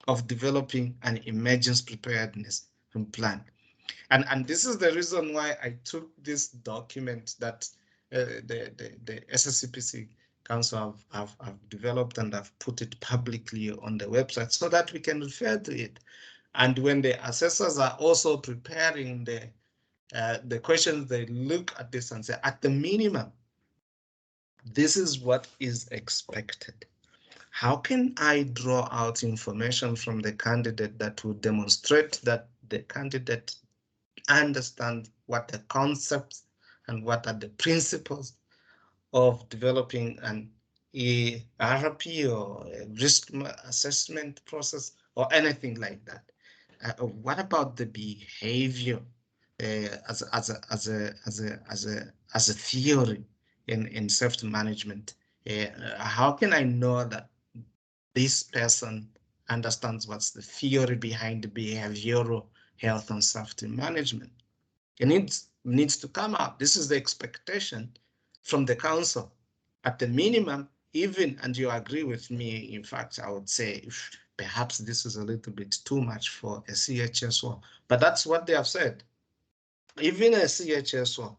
of developing an emergency preparedness plan. And this is the reason why I took this document that the SACPC Council have developed, and I've put it publicly on the website so that we can refer to it. And when the assessors are also preparing the questions, they look at this and say, at the minimum, this is what is expected. How can I draw out information from the candidate that will demonstrate that the candidate understands what the concepts and what are the principles of developing an ERP or a risk assessment process or anything like that? What about the behavior as a theory in safety management? How can I know that this person understands what's the theory behind the behavioral health and safety management? It needs to come out. This is the expectation from the council. At the minimum, even, and you agree with me, in fact, I would say if perhaps this is a little bit too much for a CHSO, but that's what they have said. Even a CHSO,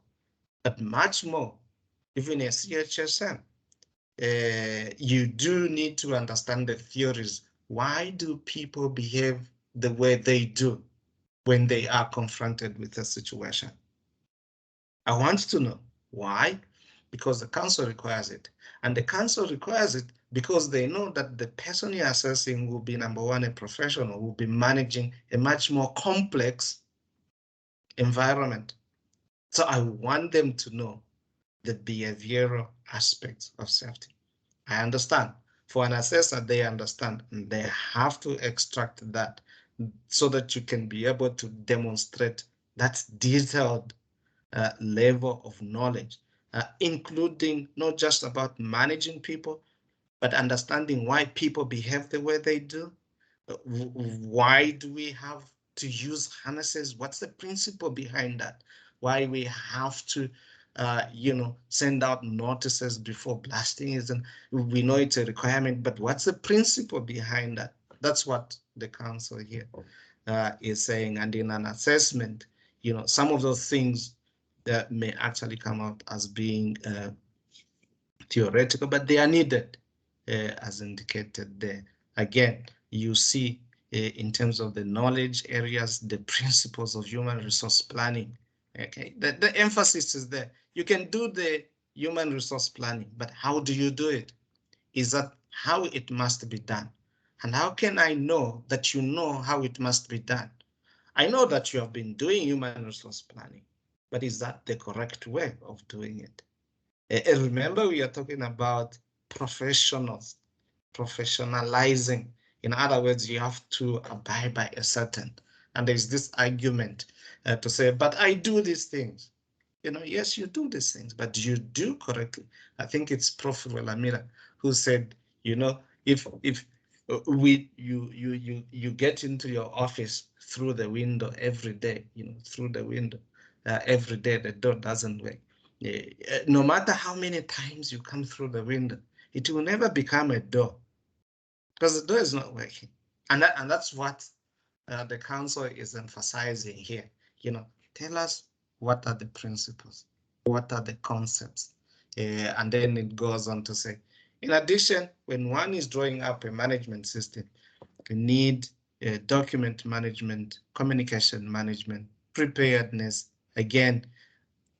but much more, even a CHSM, you do need to understand the theories. Why do people behave the way they do when they are confronted with a situation? I want to know why, because the council requires it. And the council requires it because they know that the person you're assessing will be, number one, a professional, will be managing a much more complex environment. So I want them to know the behavioral aspects of safety. I understand. For an assessor, they understand, and they have to extract that so that you can be able to demonstrate that detailed level of knowledge, including not just about managing people, but understanding why people behave the way they do. Why do we have to use harnesses? What's the principle behind that? Why we have to send out notices before blasting is, and we know it's a requirement, but what's the principle behind that? That's what the council here is saying. And in an assessment, some of those things that may actually come out as being theoretical, but they are needed, as indicated there. Again, you see in terms of the knowledge areas, the principles of human resource planning. Okay, the emphasis is there. You can do the human resource planning, but how do you do it? Is that how it must be done? And how can I know that you know how it must be done? I know that you have been doing human resource planning, but is that the correct way of doing it? Remember, we are talking about professionals, professionalizing. In other words, you have to abide by a certain, and there's this argument to say, but I do these things. Yes, you do these things, but you do correctly. I think it's Prof. Lamira who said, if you get into your office through the window every day, through the window every day, the door doesn't work. No matter how many times you come through the window, it will never become a door because the door is not working. And that's what the council is emphasizing here. Tell us what are the principles, what are the concepts, and then it goes on to say, in addition, when one is drawing up a management system, you need document management, communication management, preparedness. Again,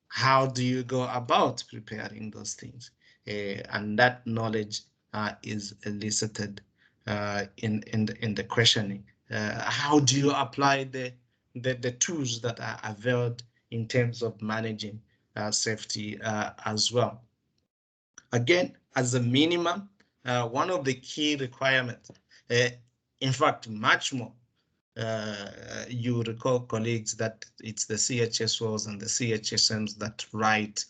how do you go about preparing those things? And that knowledge is elicited in the questioning. How do you apply the tools that are availed in terms of managing safety as well? Again, as a minimum, one of the key requirements, in fact, much more, you recall, colleagues, that it's the CHSOs and the CHSMs that write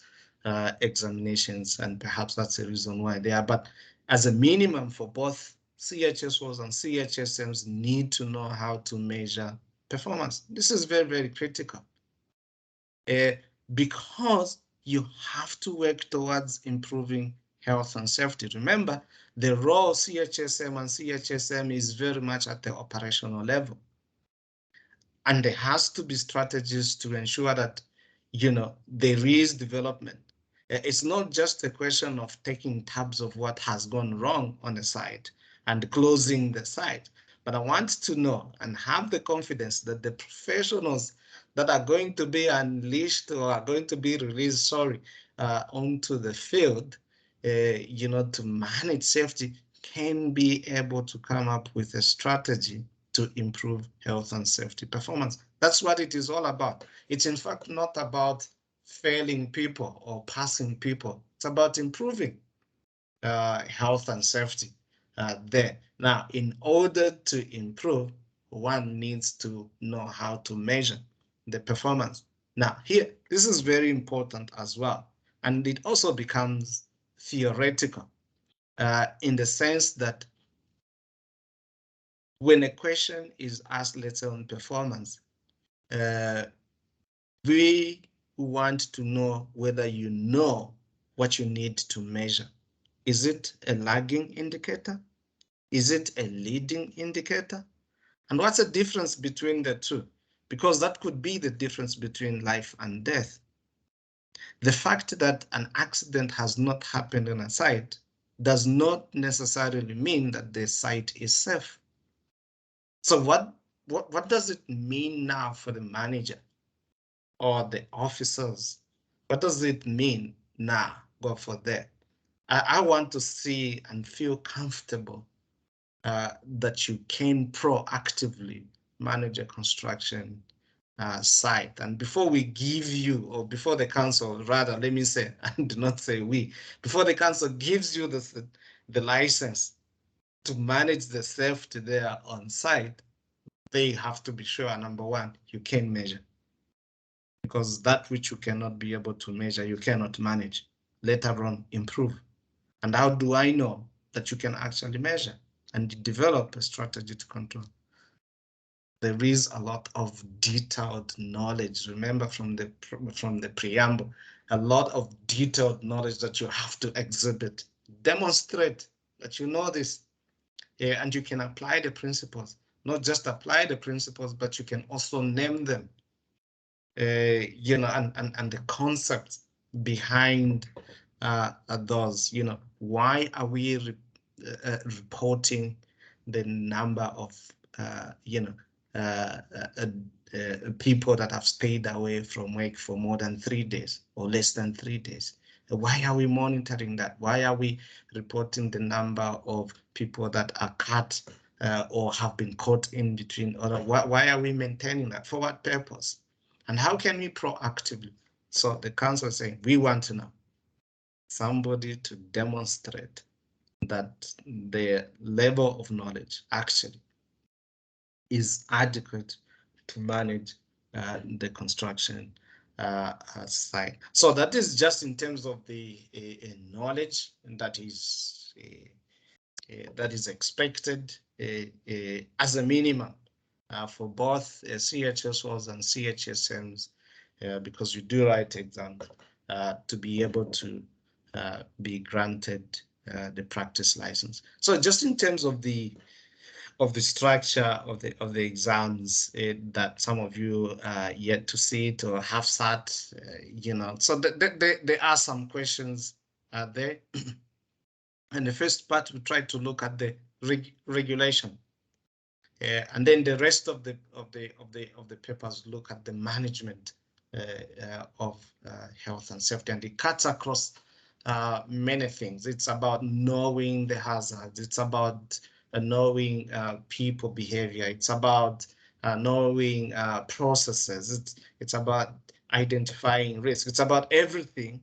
examinations, and perhaps that's the reason why they are. But as a minimum, for both CHSOs and CHSMs need to know how to measure performance. This is very, very critical because you have to work towards improving health and safety. Remember, The role CHSM and CHSM is very much at the operational level. And there has to be strategies to ensure that, there is development. It's not just a question of taking tabs of what has gone wrong on the site and closing the site. But I want to know and have the confidence that the professionals that are going to be unleashed or are going to be released, onto the field, to manage safety can be able to come up with a strategy to improve health and safety performance. That's what it is all about. It's in fact not about failing people or passing people. It's about improving health and safety there. Now, in order to improve, one needs to know how to measure the performance. Now, here, this is very important as well. And it also becomes theoretical in the sense that when a question is asked, let's say on performance, we want to know whether you know what you need to measure. Is it a lagging indicator? Is it a leading indicator? And what's the difference between the two? Because that could be the difference between life and death. The fact that an accident has not happened on a site does not necessarily mean that the site is safe. So what does it mean now for the manager or the officers? What does it mean now? Go for that. I want to see and feel comfortable that you can proactively manage a construction site. And before we give you, or before the council, rather, let me say, and do not say we, before the council gives you the license to manage the safety there on site, they have to be sure, number one, you can measure. Because that which you cannot be able to measure, you cannot manage, later on improve. And how do I know that you can actually measure and develop a strategy to control? There is a lot of detailed knowledge. Remember from the preamble, a lot of detailed knowledge that you have to exhibit, demonstrate that you know this, and you can apply the principles. Not just apply the principles, but you can also name them, and the concepts behind those. Why are we reporting the number of people that have stayed away from work for more than 3 days or less than 3 days? Why are we monitoring that? Why are we reporting the number of people that are cut or have been caught in between? Or why are we maintaining that? For what purpose? And how can we proactively? So the council is saying, we want to know somebody to demonstrate that their level of knowledge actually is adequate to manage the construction site. So that is just in terms of the knowledge that is expected as a minimum for both CHSOs and CHSMs, because you do write exam to be able to be granted the practice license. So just in terms of the structure of the exams that some of you yet to see it or have sat, so there are some questions there. And the first part, we try to look at the regulation, and then the rest of the papers look at the management of health and safety, and it cuts across many things. It's about knowing the hazards. It's about knowing people behavior. It's about knowing processes. It's about identifying risk. It's about everything,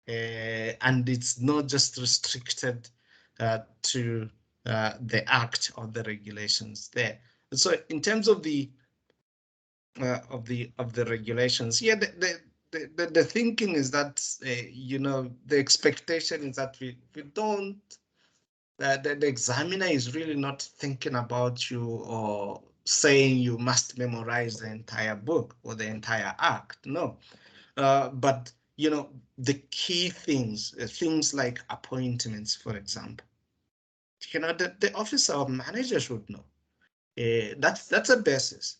and it's not just restricted to the act or the regulations there. So in terms of the regulations, yeah, the thinking is that the expectation is that we don't, the examiner is really not thinking about you or saying you must memorize the entire book or the entire act. No, but the key things, things like appointments, for example. The officer or manager should know. That's a basis.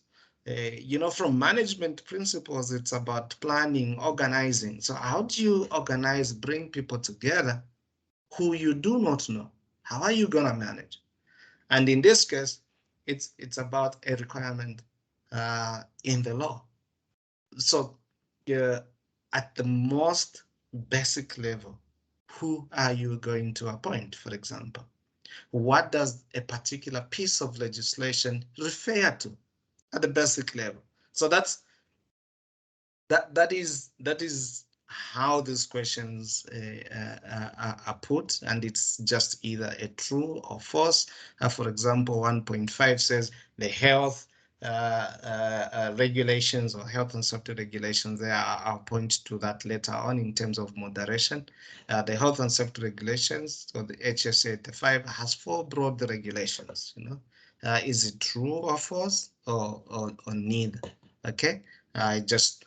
From management principles, it's about planning, organizing. So how do you organize, bring people together who you do not know? How are you gonna manage? And in this case, it's about a requirement in the law. So at the most basic level, who are you going to appoint, for example? What does a particular piece of legislation refer to at the basic level? So that is how these questions are put, and it's just either a true or false. For example, 1.5 says the health regulations or health and safety regulations. There I'll point to that later on in terms of moderation. The health and safety regulations, so the HSA 85 has 4 broad regulations. Is it true or false or neither? Okay, I just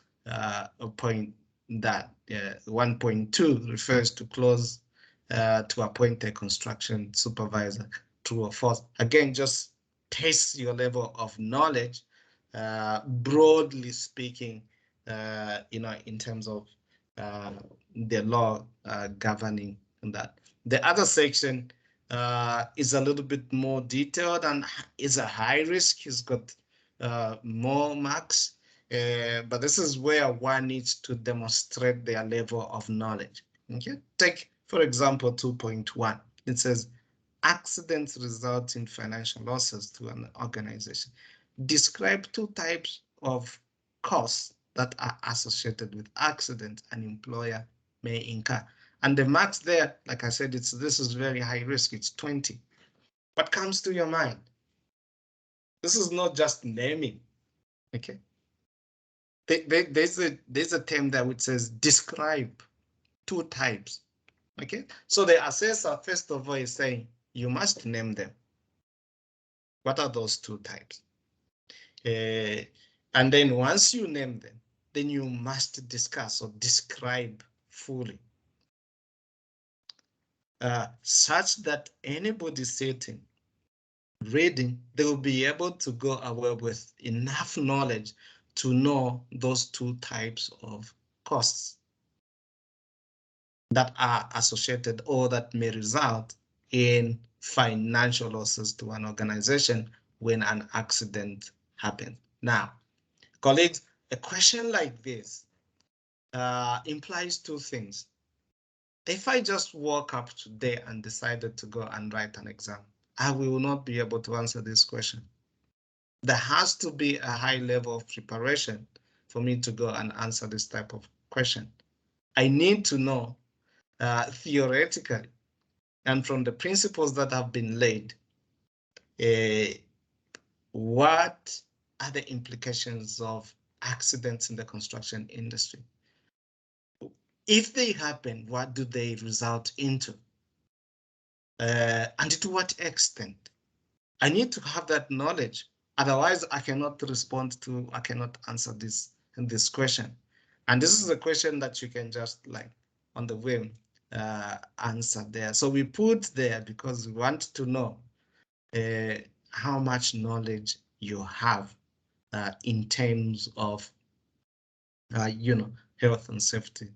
point that 1.2 refers to clause to appoint a construction supervisor, true or false. Again, just test your level of knowledge, broadly speaking, in terms of the law governing that. The other section is a little bit more detailed and is a high risk. It's got more marks. But this is where one needs to demonstrate their level of knowledge. Okay, take for example 2.1. It says accidents result in financial losses to an organization. Describe 2 types of costs that are associated with accident an employer may incur. And the marks there, like I said, this is very high risk. It's 20. What comes to your mind? This is not just naming. Okay. There's a term there which says describe 2 types. Okay, so the assessor first of all is saying you must name them. What are those 2 types? And then once you name them, then you must discuss or describe fully, such that anybody sitting reading, they will be able to go away with enough knowledge to know those 2 types of costs that are associated or that may result in financial losses to an organization when an accident happens. Now, colleagues, a question like this implies 2 things. If I just woke up today and decided to go and write an exam, I will not be able to answer this question. There has to be a high level of preparation for me to go and answer this type of question. I need to know theoretically and from the principles that have been laid, what are the implications of accidents in the construction industry? If they happen, what do they result into? And to what extent? I need to have that knowledge. Otherwise, I cannot answer this question. And this is a question that you can just like on the whim answer there. So we put there because we want to know how much knowledge you have in terms of, health and safety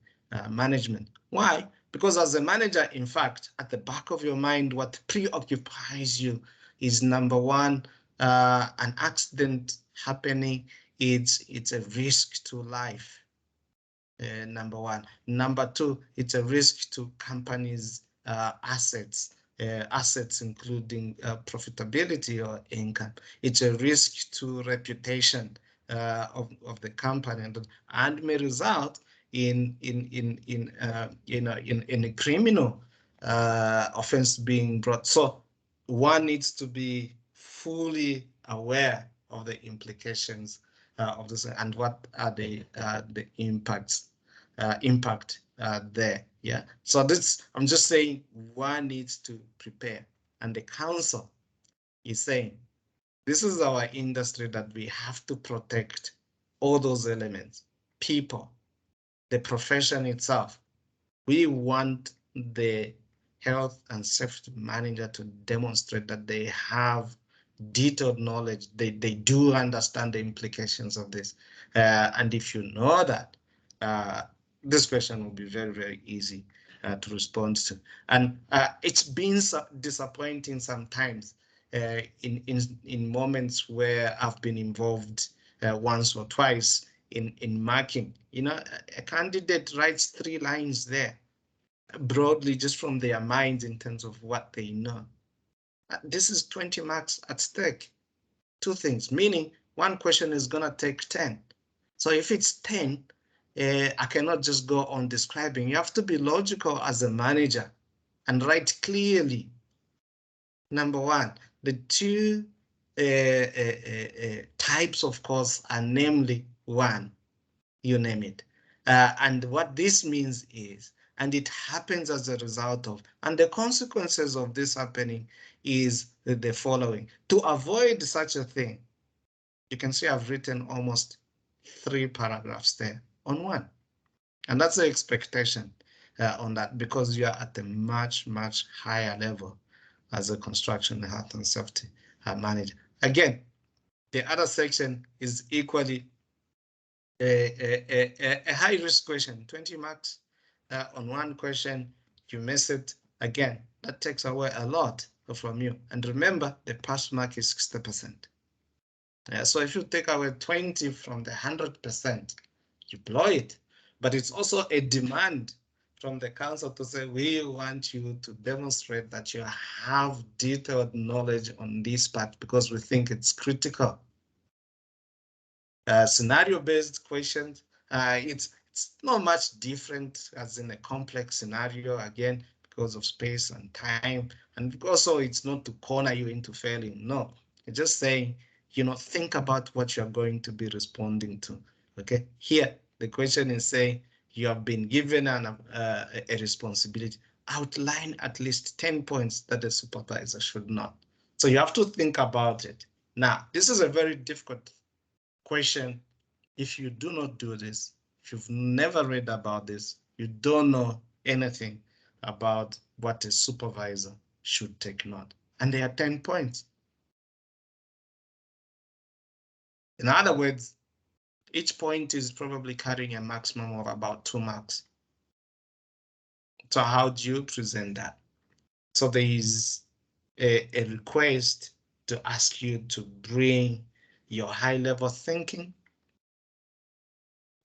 management. Why? Because as a manager, in fact, at the back of your mind, what preoccupies you is number one, an accident happening. It's a risk to life. Number one. Number two, it's a risk to companies' assets. Assets including profitability or income. It's a risk to reputation of the company and may result in a criminal offense being brought. So one needs to be fully aware of the implications of this and what are the impact there. Yeah. So this, I'm just saying one needs to prepare, and the council is saying this is our industry that we have to protect all those elements, people, the profession itself. We want the health and safety manager to demonstrate that they have detailed knowledge, they do understand the implications of this. And if you know that, this question will be very, very easy to respond to. And it's been disappointing sometimes in moments where I've been involved once or twice in marking. You know, a candidate writes 3 lines there broadly just from their minds in terms of what they know. This is 20 marks at stake. 2 things, meaning one question is gonna take 10. So if it's 10, I cannot just go on describing. You have to be logical as a manager and write clearly. Number one, the 2 types of course are namely 1, you name it. And what this means is, and it happens as a result of, and the consequences of this happening is the following. To avoid such a thing, you can see I've written almost 3 paragraphs there on 1. And that's the expectation on that, because you are at a much, much higher level as a construction health and safety manager. Again, the other section is equally a high risk question, 20 marks on 1 question. You miss it again, that takes away a lot from you. And remember, the pass mark is 60%. So if you take away 20 from the 100%, you blow it. But it's also a demand from the council to say, we want you to demonstrate that you have detailed knowledge on this part because we think it's critical. Scenario-based questions, it's not much different as in a complex scenario, again, because of space and time. And also it's not to corner you into failing. No, it's just saying, you know, think about what you're going to be responding to. Okay, here the question is saying you have been given a responsibility. Outline at least 10 points that the supervisor should know. So you have to think about it. Now, this is a very difficult question. If you do not do this, if you've never read about this, you don't know anything about what a supervisor should take note. And there are 10 points. In other words, each point is probably carrying a maximum of about 2 marks. So how do you present that? So there is a request to ask you to bring your high-level thinking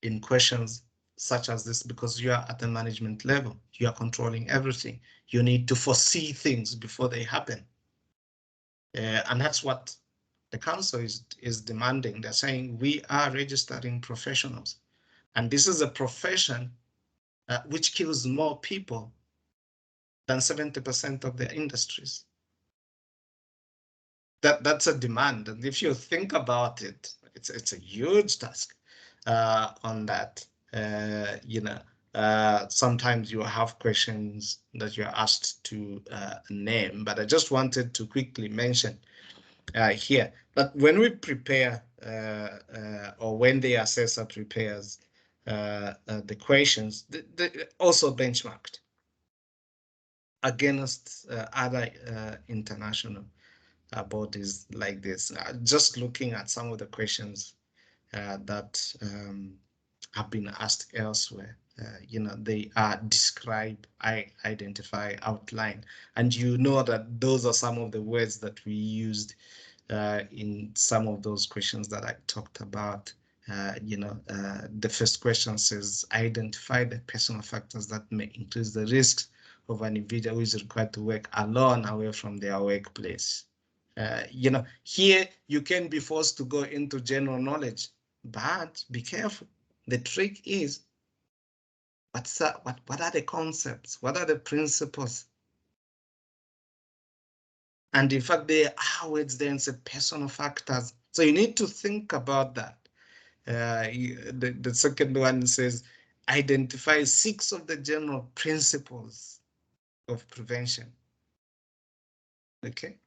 in questions such as this, because you are at the management level, you are controlling everything. You need to foresee things before they happen. And that's what the council is demanding. They're saying we are registering professionals. And this is a profession which kills more people than 70% of the industries. That's a demand. And if you think about it, it's a huge task on that. You know, sometimes you have questions that you're asked to name, but I just wanted to quickly mention here that when we prepare or when the assessor prepares the questions, they also benchmarked against other international bodies like this. Just looking at some of the questions that have been asked elsewhere. You know, they are describe, identify, outline, and you know that those are some of the words that we used in some of those questions that I talked about. You know, the first question says, identify the personal factors that may increase the risks of an individual who is required to work alone away from their workplace. You know, here you can be forced to go into general knowledge, but be careful. The trick is, what are the concepts? What are the principles? And in fact, there are words there and say personal factors. So you need to think about that. The second one says, identify 6 of the general principles of prevention. Okay.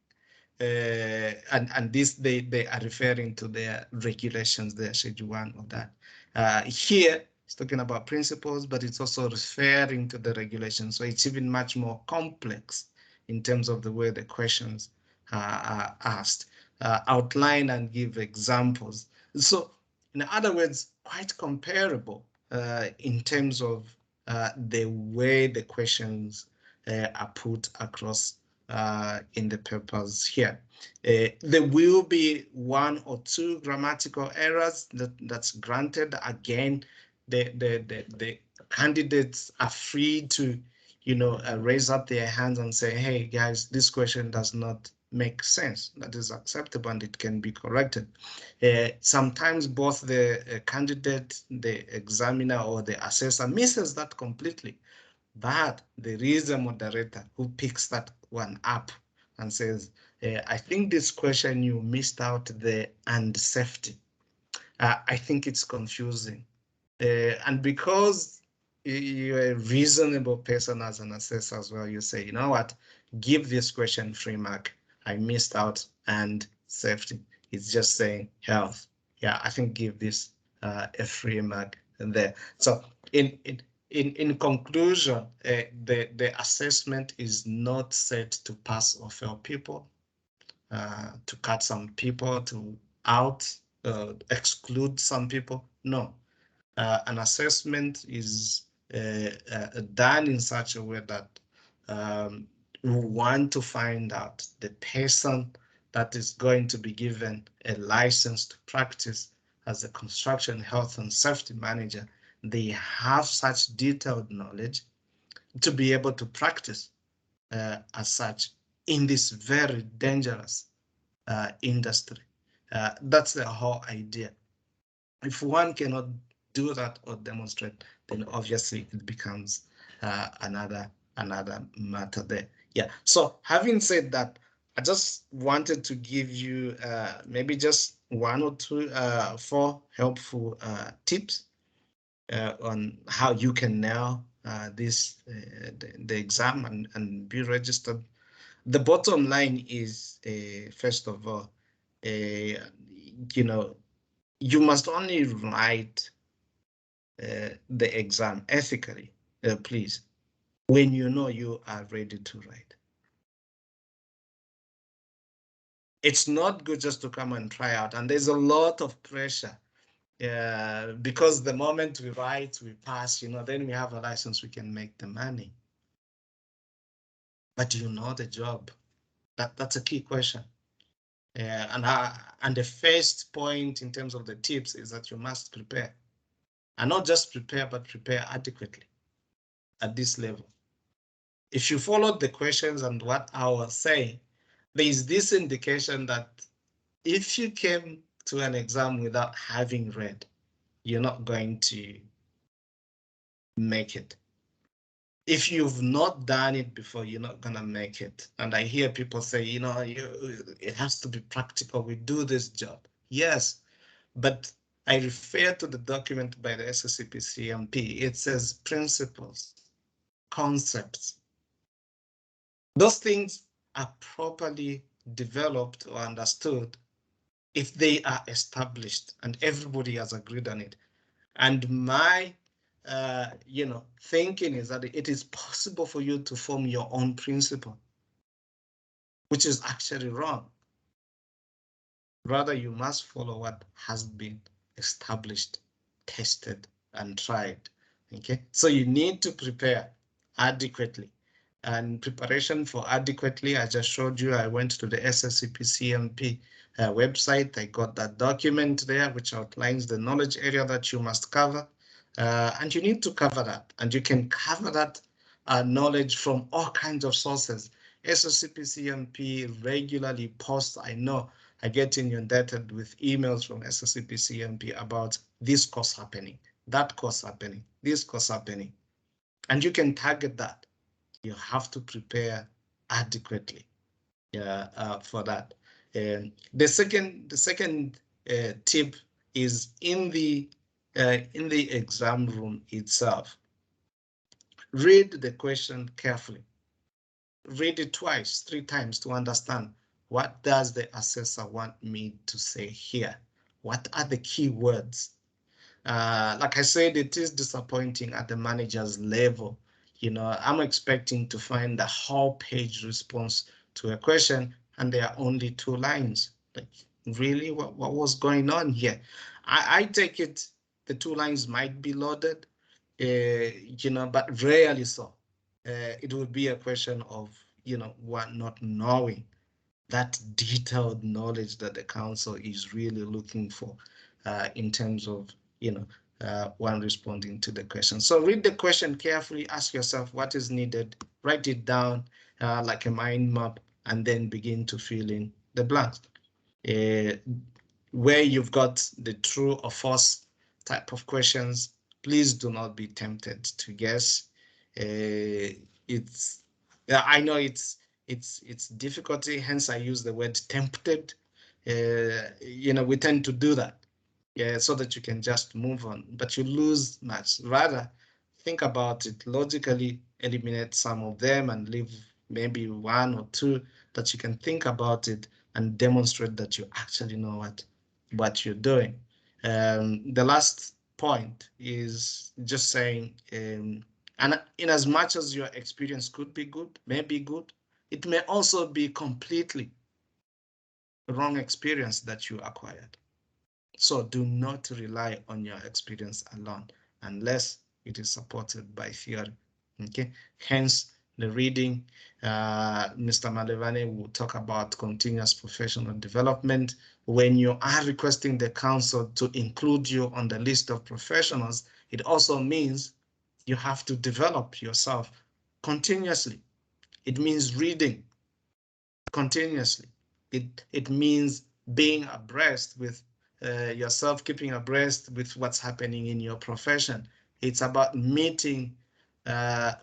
And this they are referring to their regulations, their schedule 1 of that. Here It's talking about principles, but it's also referring to the regulation. So it's even much more complex in terms of the way the questions are asked. Outline and give examples. So in other words, quite comparable in terms of the way the questions are put across in the papers here. There will be one or two grammatical errors that's granted. Again, the candidates are free to, raise up their hands and say, hey guys, this question does not make sense. That is acceptable and it can be corrected. Sometimes both the candidate, the examiner, or the assessor misses that completely. But there is a moderator who picks that one up and says, I think this question you missed out the and safety. I think it's confusing. And because you're a reasonable person as an assessor as well, you say, you know what, give this question free mark. I missed out and safety. It's just saying health. Yeah, I think give this a free mark there. So in conclusion, the assessment is not set to pass or fail people, to cut some people to out, exclude some people. No, an assessment is done in such a way that we want to find out the person that is going to be given a license to practice as a construction health and safety manager. They have such detailed knowledge to be able to practice as such in this very dangerous industry. That's the whole idea. If one cannot do that or demonstrate, then obviously it becomes another matter there. Yeah. So having said that, I just wanted to give you maybe just one or two, 4 helpful tips on how you can nail this the exam and be registered. The bottom line is, first of all, you must only write the exam ethically, please, when you know you are ready to write. It's not good just to come and try out, and there's a lot of pressure because the moment we write, we pass, then we have a license, we can make the money. But you know the job. That's a key question. And the first point in terms of the tips is that you must prepare. And not just prepare, but prepare adequately at this level. If you followed the questions and what I was saying, there is this indication that if you came to an exam without having read, you're not going to make it. If you've not done it before, you're not gonna make it. And I hear people say, it has to be practical. We do this job. Yes, but I refer to the document by the SACPCMP. It says principles, concepts. Those things are properly developed or understood if they are established and everybody has agreed on it. And my thinking is that it is possible for you to form your own principle, which is actually wrong. Rather, you must follow what has been established, tested, and tried. Okay, so you need to prepare adequately. And preparation for adequately, I just showed you, I went to the SACPCMP website. I got that document there, which outlines the knowledge area that you must cover. And you need to cover that. And you can cover that knowledge from all kinds of sources. SACPCMP regularly posts, I know, I get inundated with emails from SACPCMP about this course happening, that course happening, this course happening. And you can target that. You have to prepare adequately for that. The second tip is in the exam room itself. Read the question carefully. Read it twice, 3 times to understand what does the assessor want me to say here. What are the key words? Like I said, it is disappointing at the manager's level. I'm expecting to find the whole page response to a question, and there are only 2 lines. Like, really, what was going on here? I take it the 2 lines might be loaded, but rarely so. It would be a question of, what not knowing that detailed knowledge that the council is really looking for in terms of, one responding to the question. So read the question carefully, ask yourself what is needed, write it down like a mind map, and then begin to fill in the blanks. Uh, where you've got the true or false type of questions, please do not be tempted to guess. It's I know it's difficulty, hence I use the word tempted. We tend to do that, yeah, so that you can just move on, but you lose much. Rather, think about it logically, eliminate some of them, and leave maybe 1 or 2 that you can think about it and demonstrate that you actually know what you're doing. The last point is just saying, and in as much as your experience could be good, may be good, it may also be completely wrong experience that you acquired. So do not rely on your experience alone unless it is supported by theory. Okay, hence the reading. Mr. Malevane will talk about continuous professional development. When you are requesting the council to include you on the list of professionals, it also means you have to develop yourself continuously. It means reading continuously. It means being abreast with yourself, keeping abreast with what's happening in your profession. It's about meeting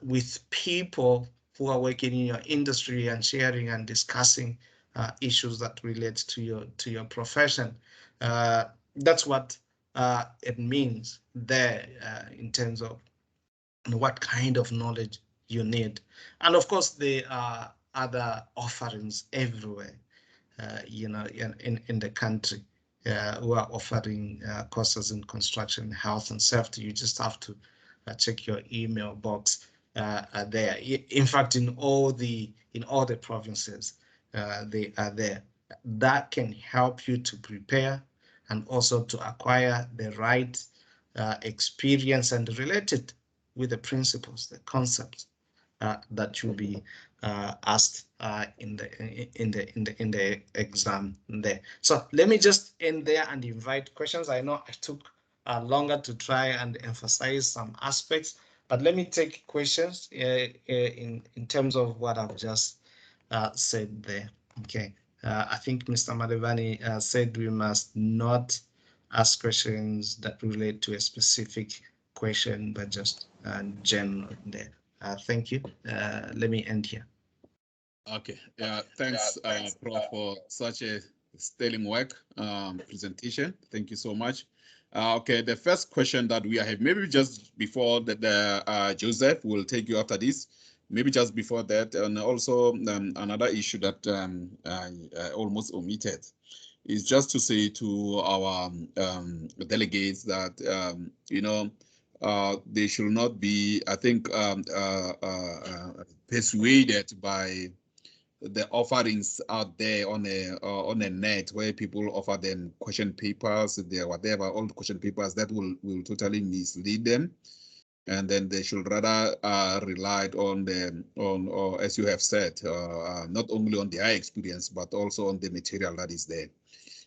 with people who are working in your industry and sharing and discussing issues that relate to your profession. That's what it means there in terms of what kind of knowledge you need. And of course, there are other offerings everywhere, in the country who are offering courses in construction, health, and safety. You just have to check your email box there. In fact, in all the provinces, they are there. That can help you to prepare and also to acquire the right experience and relate it with the principles, the concepts that you'll be asked in the exam there. So let me just end there and invite questions. I know I took longer to try and emphasize some aspects, but let me take questions in terms of what I've just said there. Okay. I think Mr. Madevani said we must not ask questions that relate to a specific question, but just general there. Thank you. Let me end here. Okay. Yeah. Thanks, Prof, for such a sterling work presentation. Thank you so much. Okay. The first question that we have, maybe just before the Joseph will take you after this. Maybe just before that, and also another issue that I almost omitted is just to say to our delegates that they should not be, I think, persuaded by the offerings out there on a net where people offer them question papers, there whatever, all the question papers that will totally mislead them, and then they should rather rely on or as you have said, not only on their experience but also on the material that is there.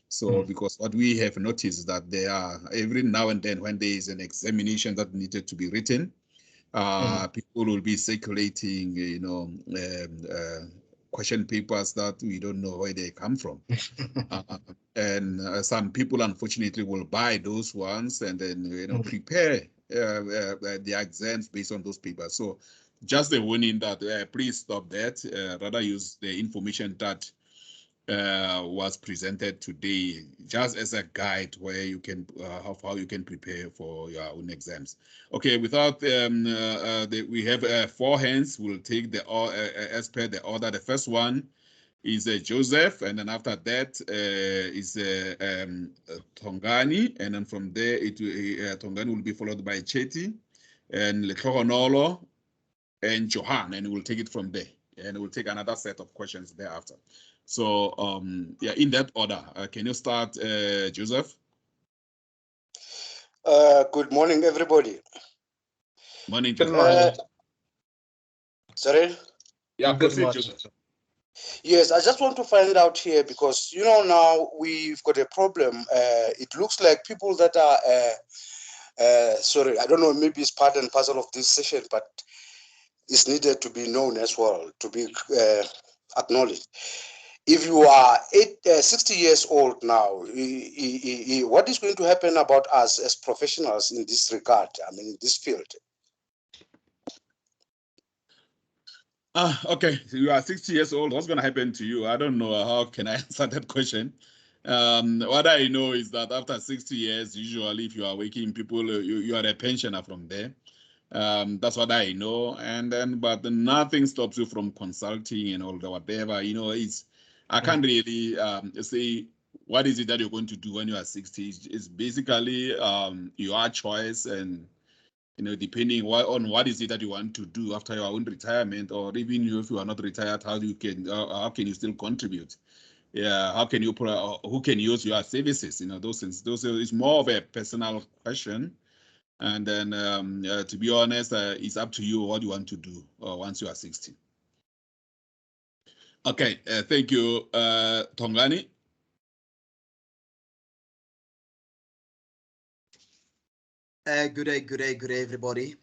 So because what we have noticed is that there are every now and then when there is an examination that needed to be written, people will be circulating, question papers that we don't know where they come from. And some people, unfortunately, will buy those ones and then, prepare the exams based on those papers. So just a warning that please stop that. Rather use the information that was presented today just as a guide where you can how you can prepare for your own exams. Okay, without we have 4 hands. We'll take the as per the order. The first one is Joseph, and then after that is Tongani, and then from there Tongani will be followed by Cheti and Letlogonolo and Johan, and we'll take it from there, and we'll take another set of questions thereafter. So yeah, in that order, can you start, Joseph? Good morning, everybody. Morning, Joseph. Good morning. Sorry? Yeah, Good proceed, morning. Joseph. Yes, I just want to find out here because, you know, now we've got a problem. It looks like people that are, sorry, I don't know, maybe it's part and parcel of this session, but it's needed to be known as well, to be acknowledged. If you are 60 years old now, what is going to happen about us as professionals in this regard, I mean, in this field? Okay, so you are 60 years old. What's going to happen to you? I don't know. How can I answer that question? What I know is that after 60 years, usually if you are waking people, you are a pensioner from there. That's what I know. And then, but nothing stops you from consulting and all the whatever. You know, I can't really say what is it that you're going to do when you are 60. It's basically your choice, and you know, depending on what is it that you want to do after your own retirement, or even if you are not retired, how can you still contribute? Yeah, how can you who can use your services? You know, those things. Those is more of a personal question. And then, to be honest, it's up to you what you want to do once you are 60. Okay, thank you, Tongani. Good day, everybody.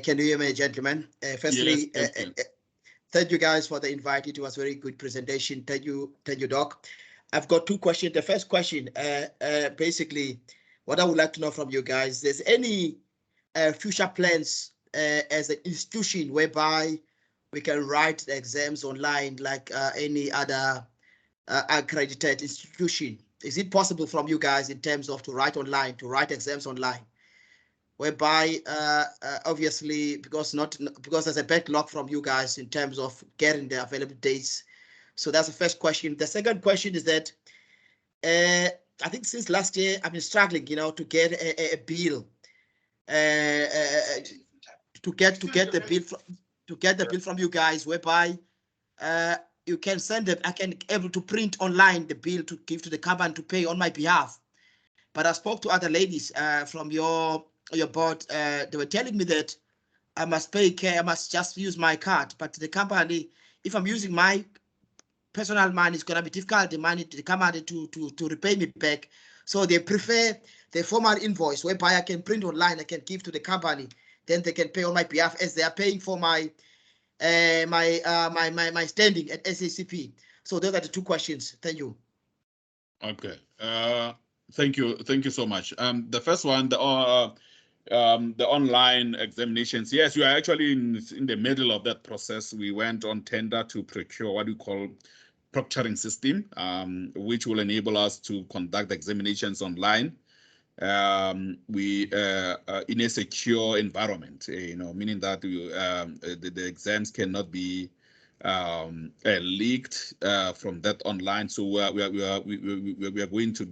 Can you hear me, gentlemen? Firstly, Yes, thank you guys for the invite. It was a very good presentation. Thank you, Doc. I've got two questions. The first question, basically, what I would like to know from you guys, there's any future plans as an institution whereby we can write the exams online like any other accredited institution? Is it possible from you guys in terms of to write exams online? Whereby obviously because there's a backlog from you guys in terms of getting the available dates. So that's the first question. The second question is that I think since last year I've been struggling, you know, to get a bill, to get the bill from you guys, whereby you can send it. I can able to print online the bill to give to the company to pay on my behalf. But I spoke to other ladies from your board. They were telling me that I must pay care. I must just use my card. But the company, if I'm using my personal money, it's gonna be difficult. The company to repay me back. So they prefer the formal invoice whereby I can print online. I can give to the company. Then they can pay on my behalf as they are paying for my my standing at SACP. So those are the two questions. Thank you. Okay. Thank you so much. The first one, the online examinations. Yes, we are actually in the middle of that process. We went on tender to procure what we call proctoring system, which will enable us to conduct examinations online. We in a secure environment, you know, meaning that the exams cannot be leaked from that online. So we are going to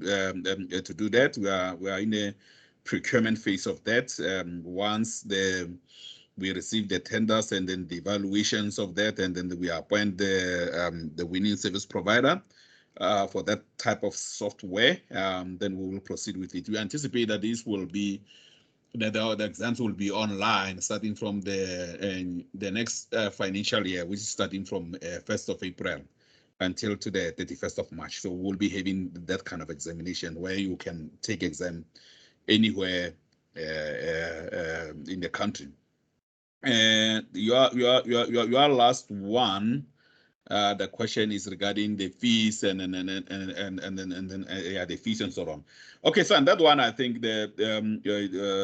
do that. We are in a procurement phase of that. Once we receive the tenders and then the evaluations of that, and then we appoint the winning service provider for that type of software, then we will proceed with it. We anticipate that this will be that the exams will be online starting from the next financial year, which is starting from 1st of April until to the 31st of March. So we'll be having that kind of examination where you can take exam anywhere in the country. And your last one, the question is regarding the fees and then yeah, the fees and so on. Okay, so on that one, I think that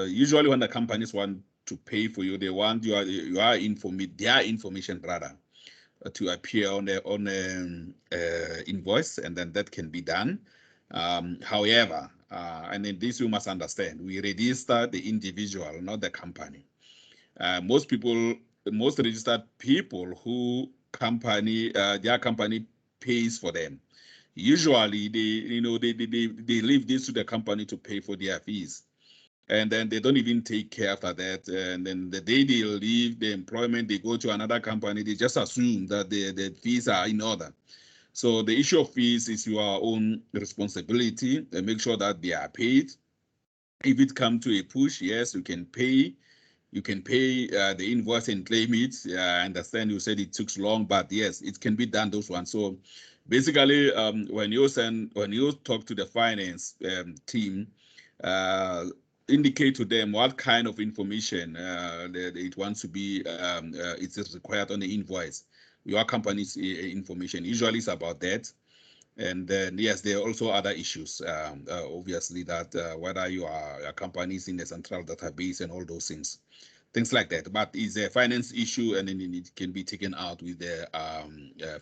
usually when the companies want to pay for you, they want their information rather to appear on the invoice, and then that can be done. However, and in this you must understand, we register the individual, not the company. Most registered people who company, their company pays for them. Usually, they leave this to the company to pay for their fees, and then they don't even take care after that. And then the day they leave the employment, they go to another company. They just assume that the fees are in order. So the issue of fees is your own responsibility, and make sure that they are paid. If it comes to a push, yes, you can pay. You can pay the invoice and claim it. I understand you said it took long, but yes, it can be done, those ones. So basically, when you talk to the finance team, indicate to them what kind of information it wants to be, it is required on the invoice. Your company's information usually is about that. And then, yes, there are also other issues, obviously, that whether your company is in the central database and all those things like that. But it's a finance issue, and then it can be taken out with the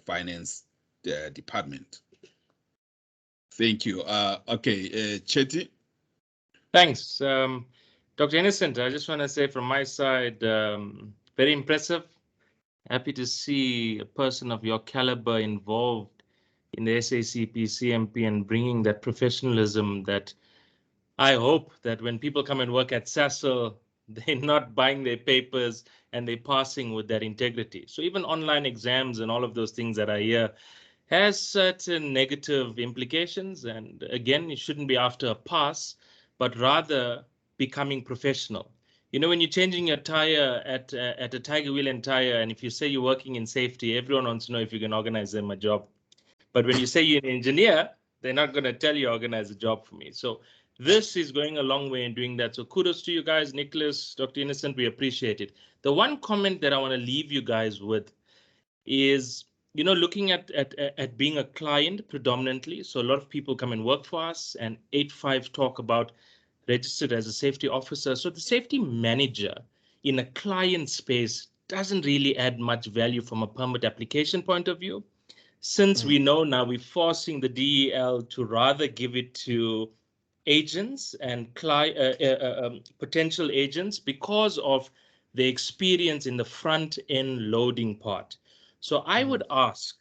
finance department. Thank you. Okay, Chetty. Thanks. Dr. Innocent, I just want to say from my side, very impressive. Happy to see a person of your caliber involved in the SACPCMP and bringing that professionalism that I hope that when people come and work at SACL, they're not buying their papers and they're passing with that integrity. So even online exams and all of those things that I hear has certain negative implications. And again, it shouldn't be after a pass, but rather becoming professional. You know, when you're changing your tire at a Tiger Wheel and Tire, and if you say you're working in safety, everyone wants to know if you can organize them a job. But when you say you're an engineer, they're not going to tell you organize a job for me. So this is going a long way in doing that. So kudos to you guys, Nicholas, Dr. Innocent, we appreciate it. The one comment that I want to leave you guys with is, you know, looking at being a client predominantly. So a lot of people come and work for us, and 8.5 talk about registered as a safety officer. So the safety manager in a client space doesn't really add much value from a permit application point of view. Since we know now we're forcing the DEL to rather give it to agents and potential agents because of the experience in the front end loading part. So I would ask,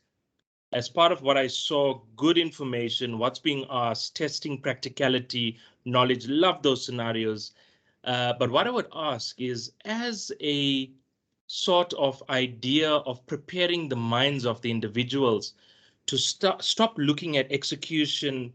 as part of what I saw, good information, what's being asked, testing practicality, knowledge, love those scenarios. But what I would ask is, as a sort of idea of preparing the minds of the individuals to stop looking at execution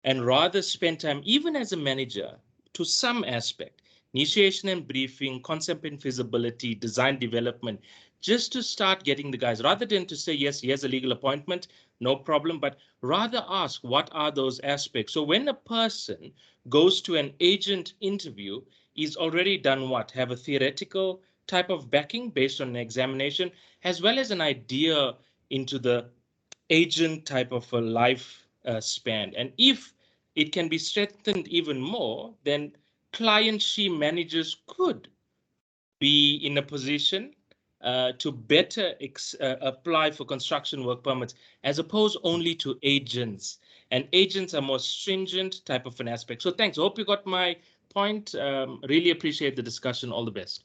and rather spend time, even as a manager, to some aspect, initiation and briefing, concept and feasibility, design development, just to start getting the guys, rather than to say, yes, here's a legal appointment, no problem, but rather ask, what are those aspects? So when a person goes to an agent interview, he's already done what? Have a theoretical type of backing based on an examination, as well as an idea into the agent type of a life span. And if it can be strengthened even more, then clients she manages could be in a position to better apply for construction work permits, as opposed only to agents. And agents are more stringent type of an aspect. So thanks. I hope you got my point. Really appreciate the discussion. All the best.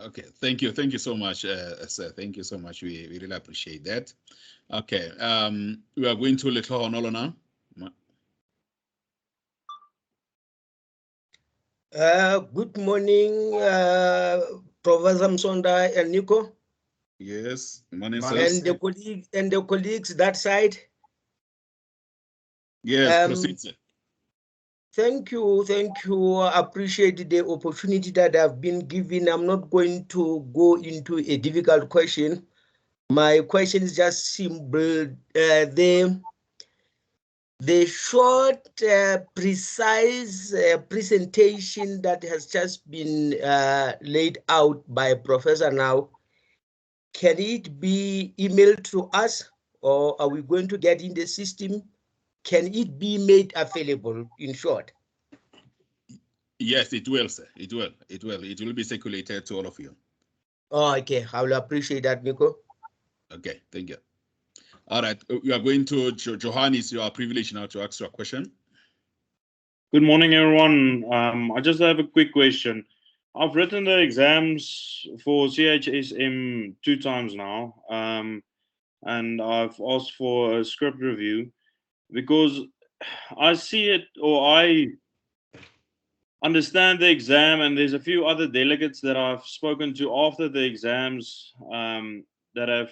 Okay, thank you so much, sir. Thank you so much. We really appreciate that. Okay, we are going to Little Honolo now. Good morning, Professor Msonda and Nico. Yes, morning, sir. And the colleagues that side. Yes, proceed, sir. Thank you. I appreciate the opportunity that I've been given. I'm not going to go into a difficult question. My question is just simple. The short, precise presentation that has just been laid out by Professor now, can it be emailed to us, or are we going to get in the system? Can it be made available, in short? Yes, it will, sir. It will. It will be circulated to all of you. Oh, okay. I will appreciate that, Nico. Okay, thank you. All right, we are going to Johannes. You are privileged now to ask your question. Good morning, everyone. I just have a quick question. I've written the exams for CHSM 2 times now, and I've asked for a script review because I see it, or I understand the exam, and there's a few other delegates that I've spoken to after the exams that have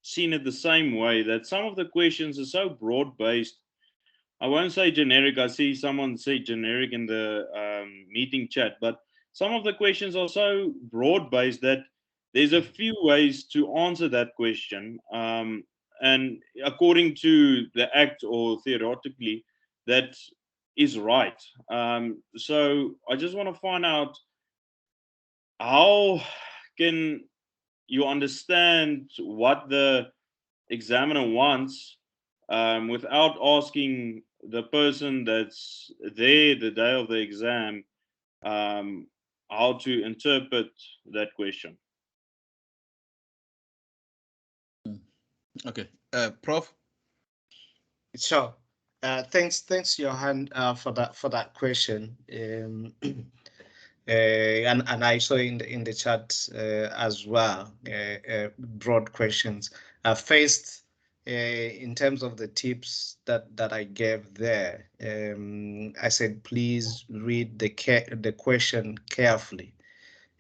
seen it the same way, that some of the questions are so broad-based. I won't say generic. I see someone say generic in the meeting chat, but some of the questions are so broad-based that there's a few ways to answer that question. And according to the act, or theoretically, that is right. So I just want to find out, how can you understand what the examiner wants without asking the person that's there the day of the exam how to interpret that question. Okay, Prof. Sure. Thanks, Johan, for that question. And I saw in the chat as well, broad questions. First, in terms of the tips that I gave there, I said please read the question carefully.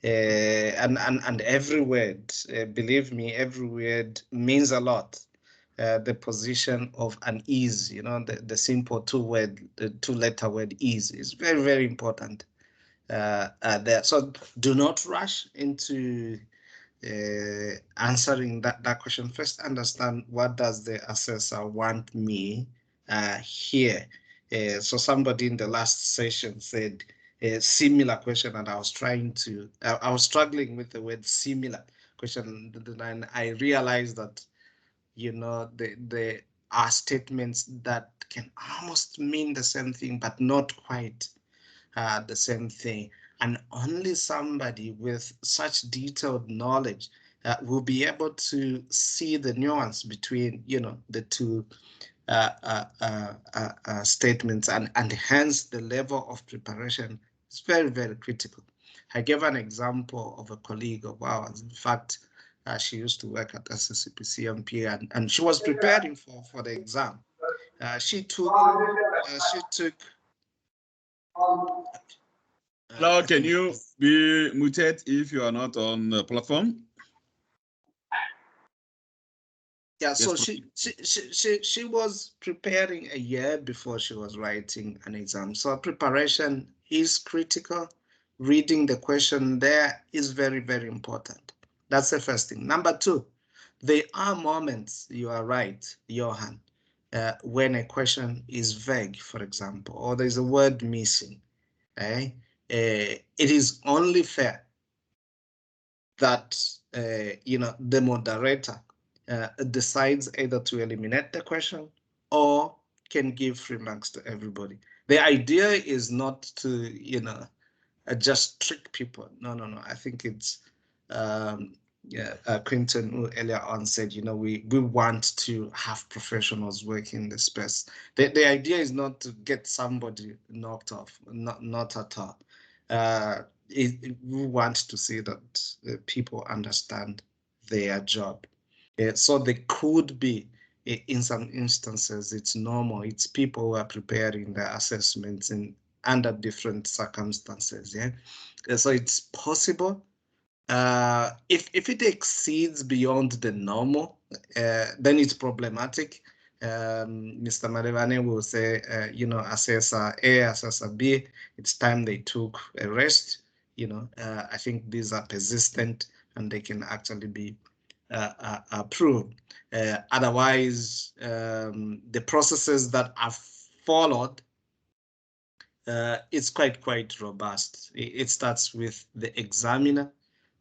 And every word, believe me, every word means a lot. The position of an is, the simple two-letter word is very, very important there. So do not rush into answering that question. First, understand what does the assessor want me here. So somebody in the last session said a similar question, and I was struggling with the word similar question, and I realized that there are statements that can almost mean the same thing, but not quite the same thing. And only somebody with such detailed knowledge will be able to see the nuance between, the two statements, and hence the level of preparation is very, very critical. I gave an example of a colleague of ours. In fact, she used to work at SACPCMP, and she was preparing for the exam. She took Hello, can you be muted if you are not on the platform? Yeah, so she was preparing a year before she was writing an exam. So preparation is critical. Reading the question there is very, very important. That's the first thing. Number two, there are moments, you are right, Johan, when a question is vague, for example, or there's a word missing. It is only fair that the moderator decides either to eliminate the question or can give free marks to everybody. The idea is not to just trick people. No. I think it's Quinton, who earlier on said, we want to have professionals working in the space. The idea is not to get somebody knocked off, not at all. We want to see that people understand their job. So there could be, in some instances, it's normal. It's people who are preparing their assessments under different circumstances. Yeah, so it's possible. If it exceeds beyond the normal, then it's problematic. Mr. Marevane will say, assessor A, assessor B, it's time they took a rest. I think these are persistent and they can actually be approved. Otherwise, the processes that are followed, it's quite robust. It starts with the examiner,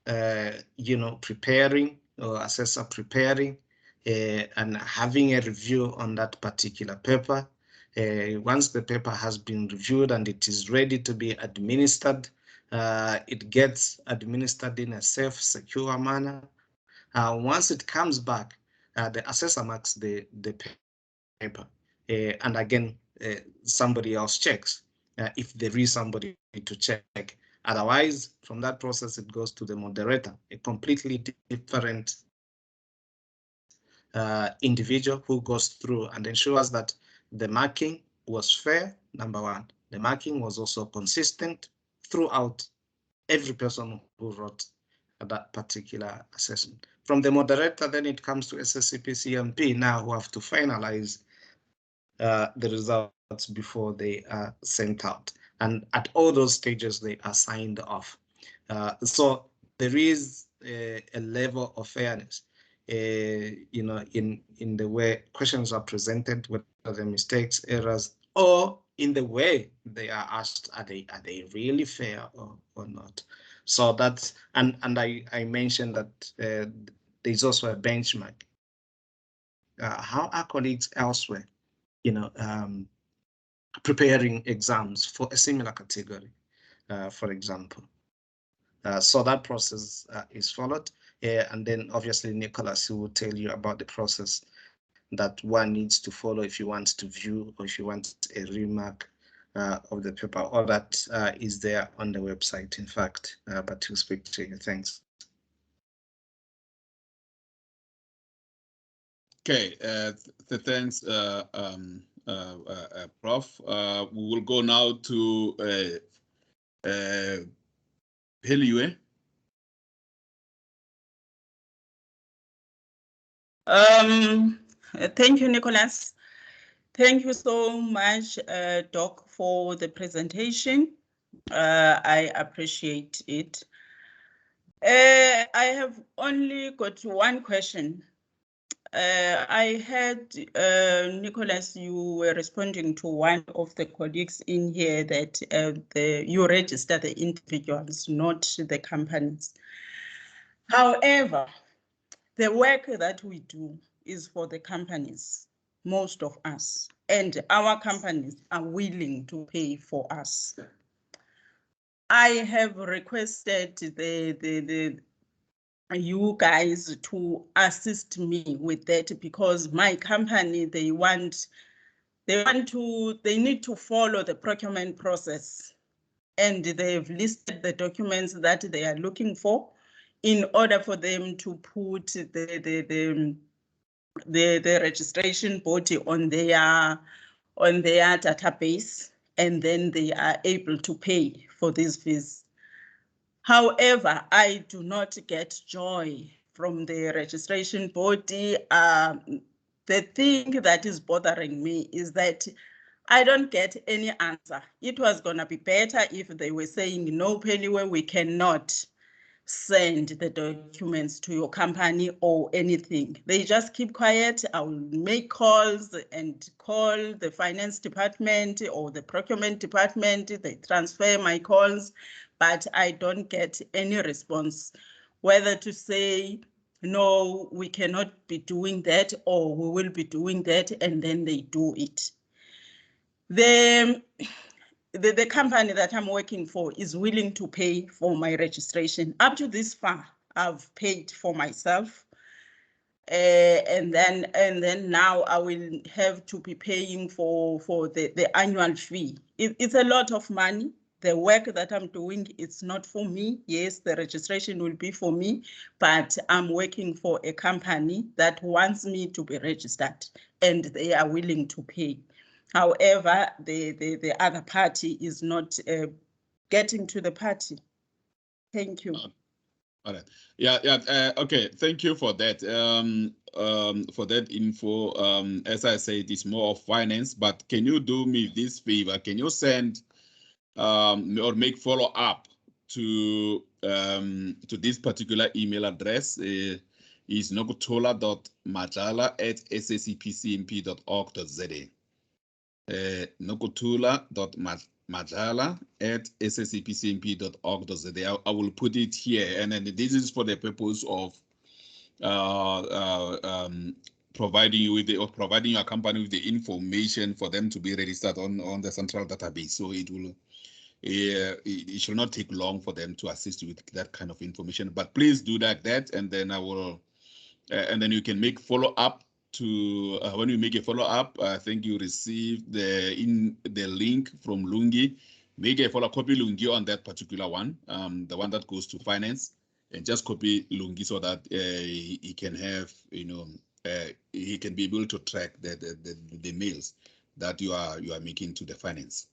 preparing, or assessor preparing, and having a review on that particular paper. Once the paper has been reviewed and it is ready to be administered, it gets administered in a safe, secure manner. Once it comes back, the assessor marks the paper, and again, somebody else checks if there is somebody to check Otherwise, from that process, it goes to the moderator, a completely different individual who goes through and ensures that the marking was fair, number one. The marking was also consistent throughout every person who wrote that particular assessment. From the moderator, then it comes to SACPCMP now, who have to finalize the results before they are sent out. And at all those stages, they are signed off. So there is a level of fairness, you know, in the way questions are presented, whether the mistakes, errors, or in the way they are asked. Are they really fair or not? So that's, and I mentioned that there's also a benchmark. How are colleagues elsewhere, you know, preparing exams for a similar category, for example? So that process is followed. And then obviously Nicholas will tell you about the process that one needs to follow if you want to view or if you want a remark of the paper. All that is there on the website, in fact, but to speak to you. Thanks. Okay, thanks, Prof. We will go now to Heliwe. Thank you, Nicholas. Thank you so much, Doc, for the presentation. I appreciate it. I have only got one question. I heard, Nicholas, you were responding to one of the colleagues in here that you register the individuals, not the companies. However, the work that we do is for the companies, most of us, and our companies are willing to pay for us. I have requested you guys to assist me with that because my company, they need to follow the procurement process, and they've listed the documents that they are looking for in order for them to put the registration body on their database, and then they are able to pay for these fees. However, I do not get joy from the registration body. The thing that is bothering me is that I don't get any answer. It was going to be better if they were saying, no, Pennywe, we cannot send the documents to your company or anything. They just keep quiet. I will make calls and call the finance department or the procurement department. They transfer my calls, but I don't get any response, whether to say, no, we cannot be doing that, or we will be doing that, and then they do it. The company that I'm working for is willing to pay for my registration. Up to this far, I've paid for myself. And then now I will have to be paying for the annual fee. It's a lot of money. The work that I'm doing, it's not for me. Yes, the registration will be for me, but I'm working for a company that wants me to be registered, and they are willing to pay. However, the other party is not getting to the party. Thank you. All right. Yeah. Okay. Thank you for that. For that info. As I said, it's more of finance. But can you do me this favor? Can you send or make follow up to this particular email address? Is nokuthula.majala@sacpcmp.org.za. nokuthula.majala@sacpcmp.org.za. I will put it here, and then this is for the purpose of providing you with providing your company with the information for them to be registered on the central database. So it will it should not take long for them to assist you with that kind of information. But please do that, and then I will and then you can make follow up to when you make a follow up. I think you receive the link from Lungi make a follow copy Lungi on that particular one, the one that goes to finance, and just copy Lungi so that he can have, he can be able to track the mails that you are making to the finance.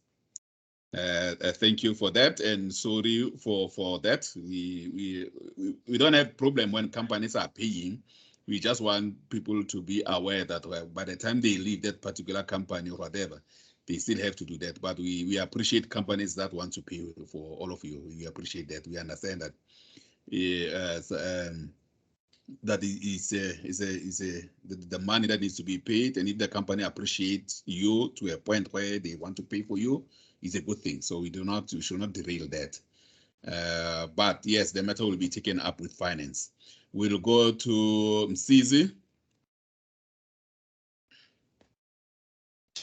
Thank you for that, and sorry for that. We don't have problem when companies are paying. We just want people to be aware that by the time they leave that particular company or whatever, they still have to do that. But we appreciate companies that want to pay for all of you. We appreciate that. We understand that that is the money that needs to be paid, and if the company appreciates you to a point where they want to pay for you, is a good thing. So we should not derail that. But yes, the matter will be taken up with finance. We'll go to Msizi.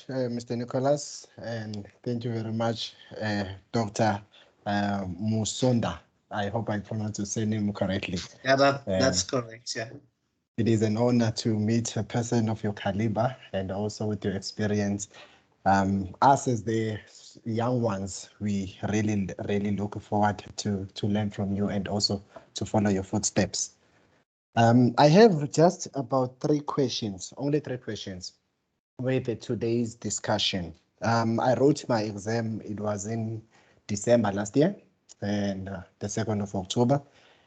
Mr. Nicholas, and thank you very much, Dr. Musonda. I hope I pronounced your surname correctly. Yeah, that's correct. Yeah. It is an honor to meet a person of your caliber and also with your experience. Us as the young ones, we really look forward to learn from you and also to follow your footsteps. I have just about 3 questions, only 3 questions with today's discussion. I wrote my exam, it was in December last year, and the 2nd of October,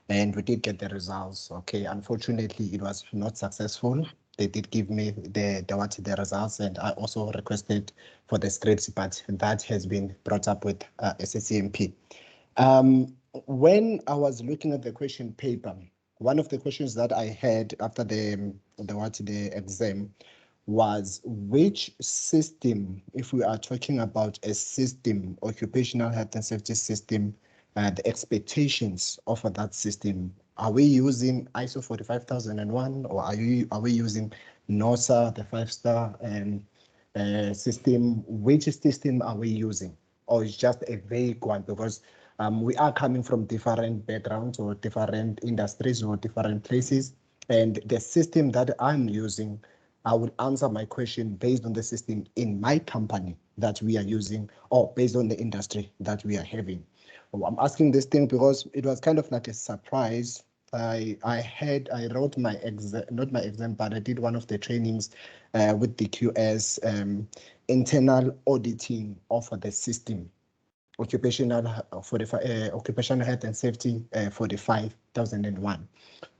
and we did get the results. Okay, unfortunately, it was not successful. They did give me the results, and I also requested for the scripts, but that has been brought up with SACPCMP. When I was looking at the question paper, one of the questions that I had after the exam was which system, if we are talking about a system, occupational health and safety system, the expectations of that system, are we using ISO 45001 or are we using NOSA, the 5-star system? Which system are we using? Or it's just a vague one? Because we are coming from different backgrounds or different industries or different places, and the system that I'm using, I will answer my question based on the system in my company that we are using or based on the industry that we are having. I'm asking this thing because it was kind of like a surprise. I wrote my exam, not my exam, but I did one of the trainings with the QS, internal auditing of the system, occupational health and safety 45,001.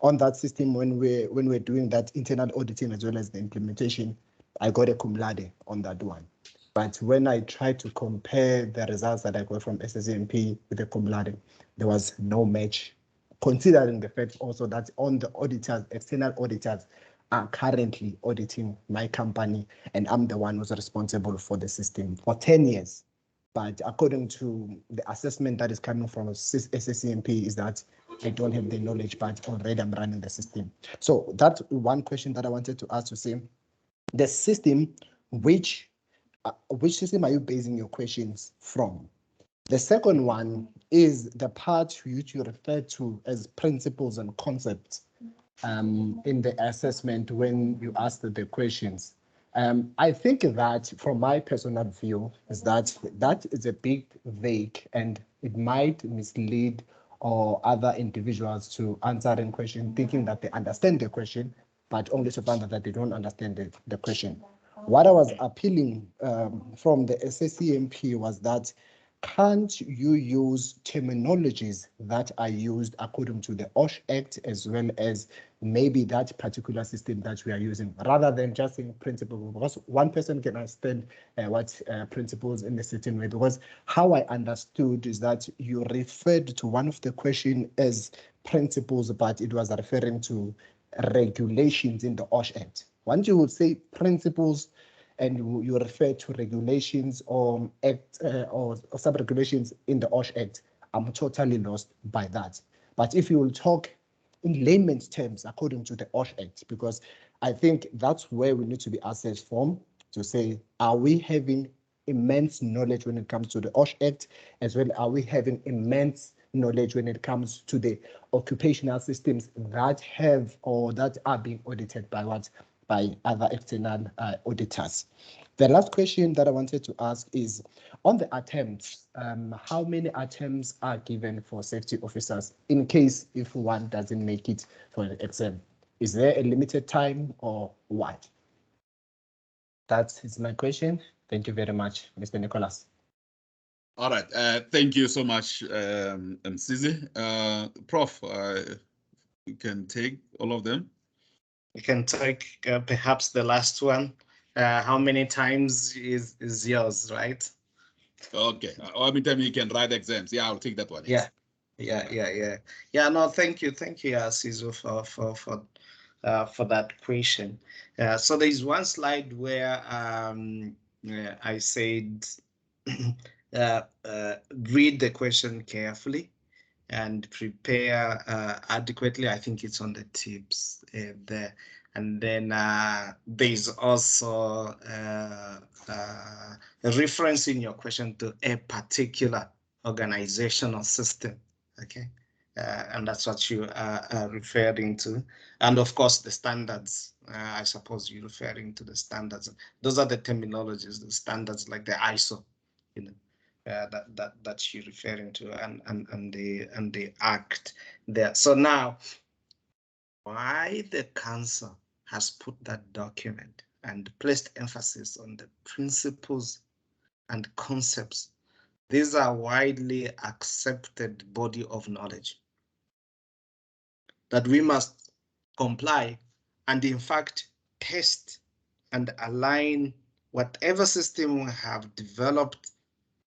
On that system, when we're doing that internal auditing as well as the implementation, I got a cum laude on that one. But when I tried to compare the results that I got from SACPCMP with the cum laude, there was no match, considering the fact also that on the auditors, external auditors are currently auditing my company, and I'm the one who's responsible for the system for 10 years. But according to the assessment that is coming from SACPCMP is that I don't have the knowledge, but already I'm running the system. So that's one question that I wanted to ask, to say, the system, which system are you basing your questions from? The second one is the part which you refer to as principles and concepts in the assessment when you ask the questions. I think that from my personal view is that is a big vague, and it might mislead or other individuals to answering question thinking that they understand the question, but only to find out that they don't understand the question. What I was appealing from the SACPCMP was that can't you use terminologies that are used according to the OSH Act as well as maybe that particular system that we are using, rather than just saying principles? Because one person can understand what principles in a certain way, because how I understood is that you referred to one of the question as principles, but it was referring to regulations in the OSH Act. Once you would say principles and you refer to regulations or act or sub-regulations in the OSH Act, I'm totally lost by that. But if you will talk in layman's terms according to the OSH Act, because I think that's where we need to be assessed from, to say, are we having immense knowledge when it comes to the OSH Act, as well are we having immense knowledge when it comes to the occupational systems that have or that are being audited by what? by other external auditors. The last question that I wanted to ask is, on the attempts, how many attempts are given for safety officers in case if one doesn't make it for the exam? Is there a limited time or what? That is my question. Thank you very much, Mr. Nicholas. All right. Thank you so much, Msizi. Prof, you can take all of them. You can take perhaps the last one. How many times is yours, right? Okay. How many times you can write exams? Yeah, I'll take that one. Yes. Yeah. No, thank you, Sizo, for that question. So there's one slide where I said read the question carefully and prepare adequately. I think it's on the tips there. And then there's also a reference in your question to a particular organizational system, okay? And that's what you are referring to. And of course, the standards, I suppose you're referring to the standards. Those are the terminologies, the standards like the ISO, you know. That you're referring to, and the act there. So now, why the council has put that document and placed emphasis on the principles and concepts? These are widely accepted body of knowledge that we must comply and in fact test and align whatever system we have developed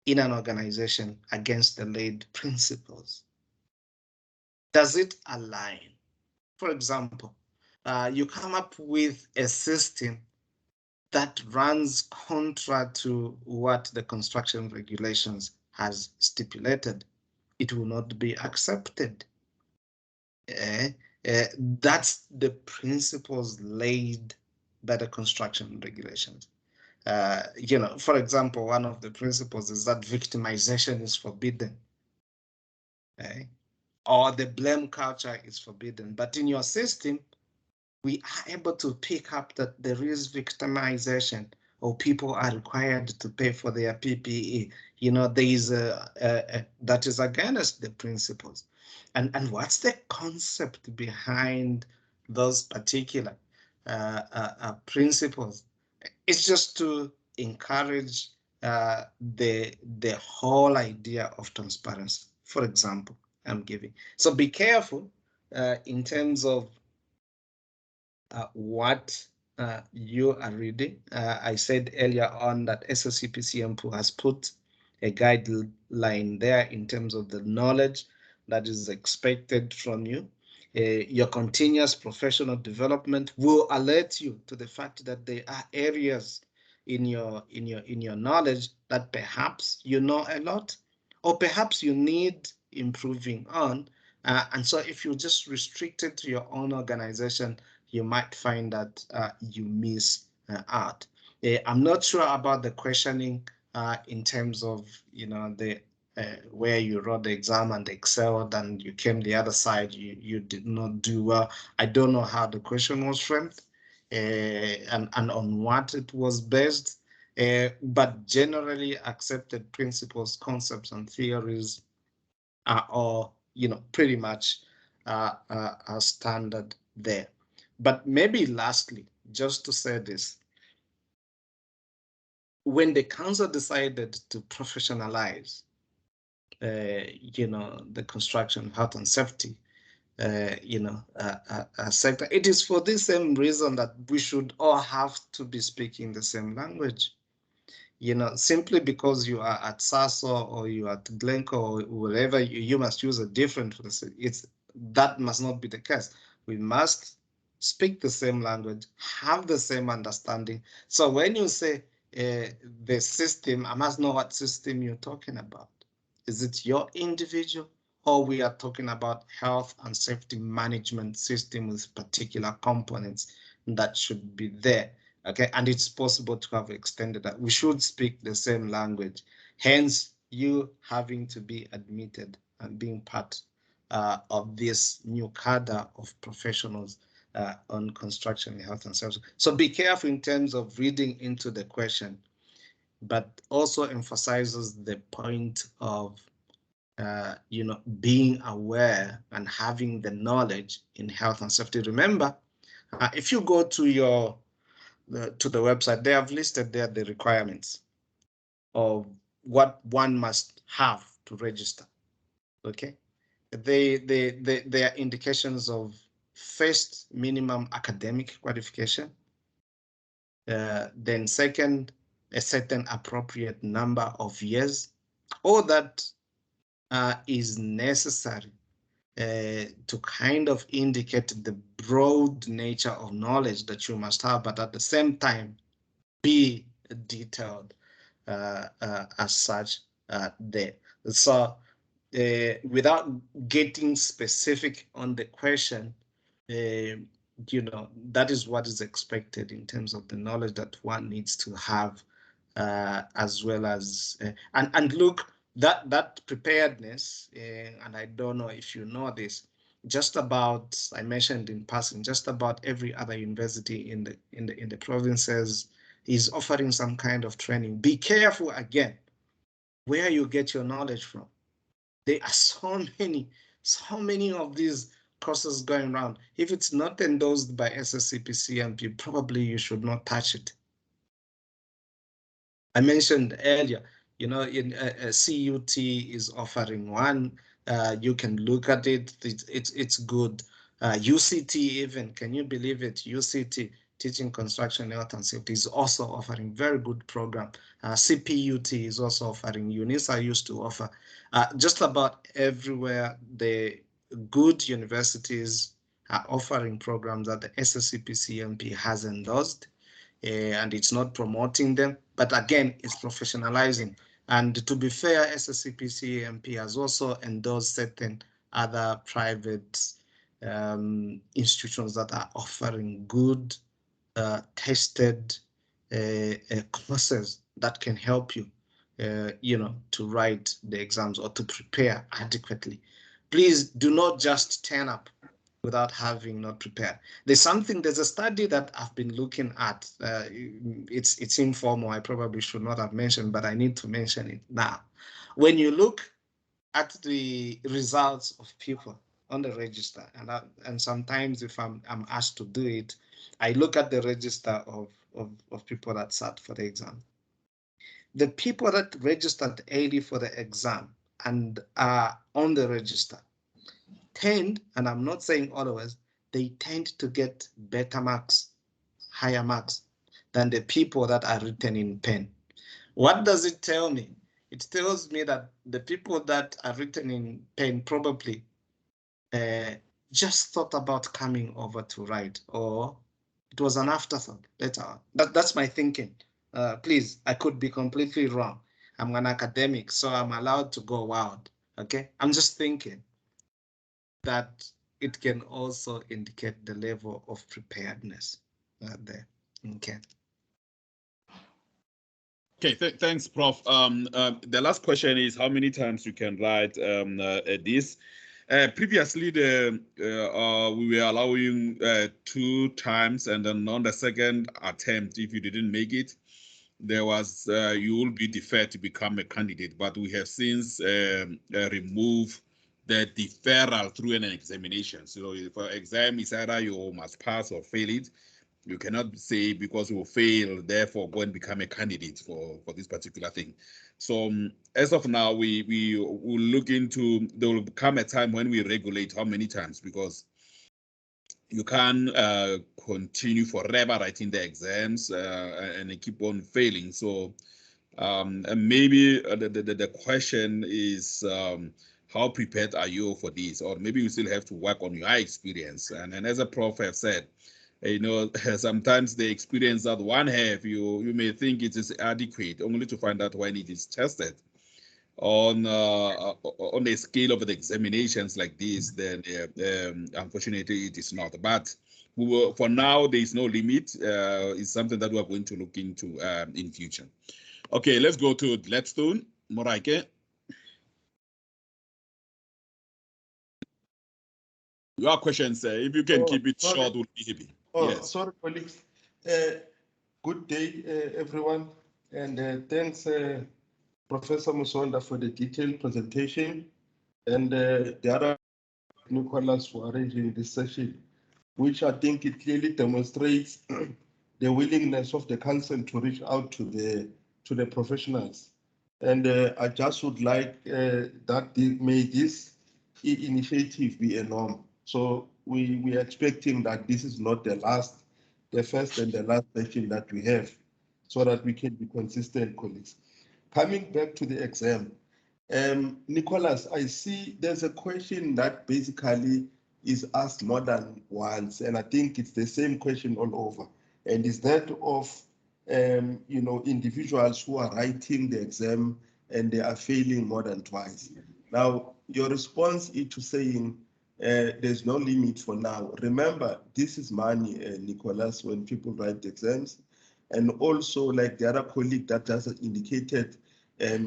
in an organization against the laid principles. Does it align? For example, you come up with a system that runs contra to what the construction regulations has stipulated. It will not be accepted. That's the principles laid by the construction regulations. For example, one of the principles is that victimization is forbidden, or the blame culture is forbidden. But in your system, we are able to pick up that there is victimization, or people are required to pay for their PPE. There is that is against the principles. And what's the concept behind those particular principles? It's just to encourage the whole idea of transparency. For example, I'm giving. So be careful in terms of what you are reading. I said earlier on that SACPCMP has put a guideline there in terms of the knowledge that is expected from you. Your continuous professional development will alert you to the fact that there are areas in your knowledge that perhaps you know a lot, or perhaps you need improving on. And so if you just restrict it to your own organization, you might find that you miss out. I'm not sure about the questioning in terms of the where you wrote the exam and excelled and you came the other side, you did not do well. I don't know how the question was framed and on what it was based, but generally accepted principles, concepts, and theories are all pretty much standard there. But maybe lastly, just to say this, when the council decided to professionalize the construction, health and safety, sector, it is for the same reason that we should all have to be speaking the same language. Simply because you are at SASO or you are at Glencoe or wherever, you must use a different, that must not be the case. We must speak the same language, have the same understanding. So when you say the system, I must know what system you're talking about. Is it your individual, or we are talking about health and safety management system with particular components that should be there? Okay, and it's possible to have extended that. We should speak the same language. Hence, you having to be admitted and being part of this new cadre of professionals on construction, health and safety. So be careful in terms of reading into the question, but also emphasizes the point of being aware and having the knowledge in health and safety. Remember, if you go to the website, they have listed there the requirements of what one must have to register. Okay, they are indications of first minimum academic qualification, then second a certain appropriate number of years, all that is necessary to kind of indicate the broad nature of knowledge that you must have, but at the same time be detailed as such there. So without getting specific on the question, that is what is expected in terms of the knowledge that one needs to have, as well as and look, that preparedness, and I don't know if you know this, just about, I mentioned in passing, just about every other university in the provinces is offering some kind of training. Be careful again where you get your knowledge from. There are so many of these courses going around. If it's not endorsed by SACPCMP, probably you should not touch it. I mentioned earlier, in CUT is offering one. You can look at it. It's good. UCT even, can you believe it? UCT, Teaching Construction Health and Safety, is also offering very good program. CPUT is also offering. UNISA used to offer. Just about everywhere, the good universities are offering programs that the SACPCMP has endorsed. And it's not promoting them, but again, it's professionalizing. And to be fair, SACPCMP has also endorsed certain other private institutions that are offering good, tested courses that can help you, to write the exams or to prepare adequately. Please do not just turn up without having not prepared. There's a study that I've been looking at. It's informal. I probably should not have mentioned, but I need to mention it now. When you look at the results of people on the register, and sometimes if I'm asked to do it, I look at the register of people that sat for the exam. The people that registered early for the exam and are on the register tend, and I'm not saying always, they tend to get better marks, higher marks than the people that are written in pen. What does it tell me? It tells me that the people that are written in pen probably just thought about coming over to write, or it was an afterthought later on. That's my thinking. Please, I could be completely wrong. I'm an academic, so I'm allowed to go wild. Okay, I'm just thinking that it can also indicate the level of preparedness there. Okay. Okay, thanks, Prof. The last question is how many times you can write this. Previously, we were allowing 2 times, and then on the second attempt, if you didn't make it, there was you will be deferred to become a candidate. But we have since removed the deferral through an examination. So for exam, it's either you must pass or fail it. You cannot say because you fail, therefore go and become a candidate for this particular thing. So as of now, we will look into, there will come a time when we regulate how many times, because you can continue forever writing the exams and keep on failing. So and maybe the question is, how prepared are you for this? Or maybe you still have to work on your experience. And as a prof have said, sometimes the experience that one have, you may think it is adequate, only to find out when it is tested on a scale of the examinations like this, then unfortunately it is not. But for now, there is no limit. It's something that we are going to look into in future. Okay, let's go to Gladstone. Moraike. Your questions, if you can keep it short, would be happy. Yes. Sorry, colleagues. Good day, everyone, and thanks, Professor Musonda, for the detailed presentation, and the other Nicholas for arranging this session, which I think it clearly demonstrates the willingness of the council to reach out to the professionals. And I just would like that may this initiative be a norm. So we are expecting that this is not the first and the last session that we have, so that we can be consistent, colleagues. Coming back to the exam, Nicholas, I see there's a question that basically is asked more than once, and I think it's the same question all over. And is that of individuals who are writing the exam and they are failing more than twice. Now, your response is to saying there's no limit for now. Remember, this is money, Nicholas, when people write the exams. And also, like the other colleague that just indicated,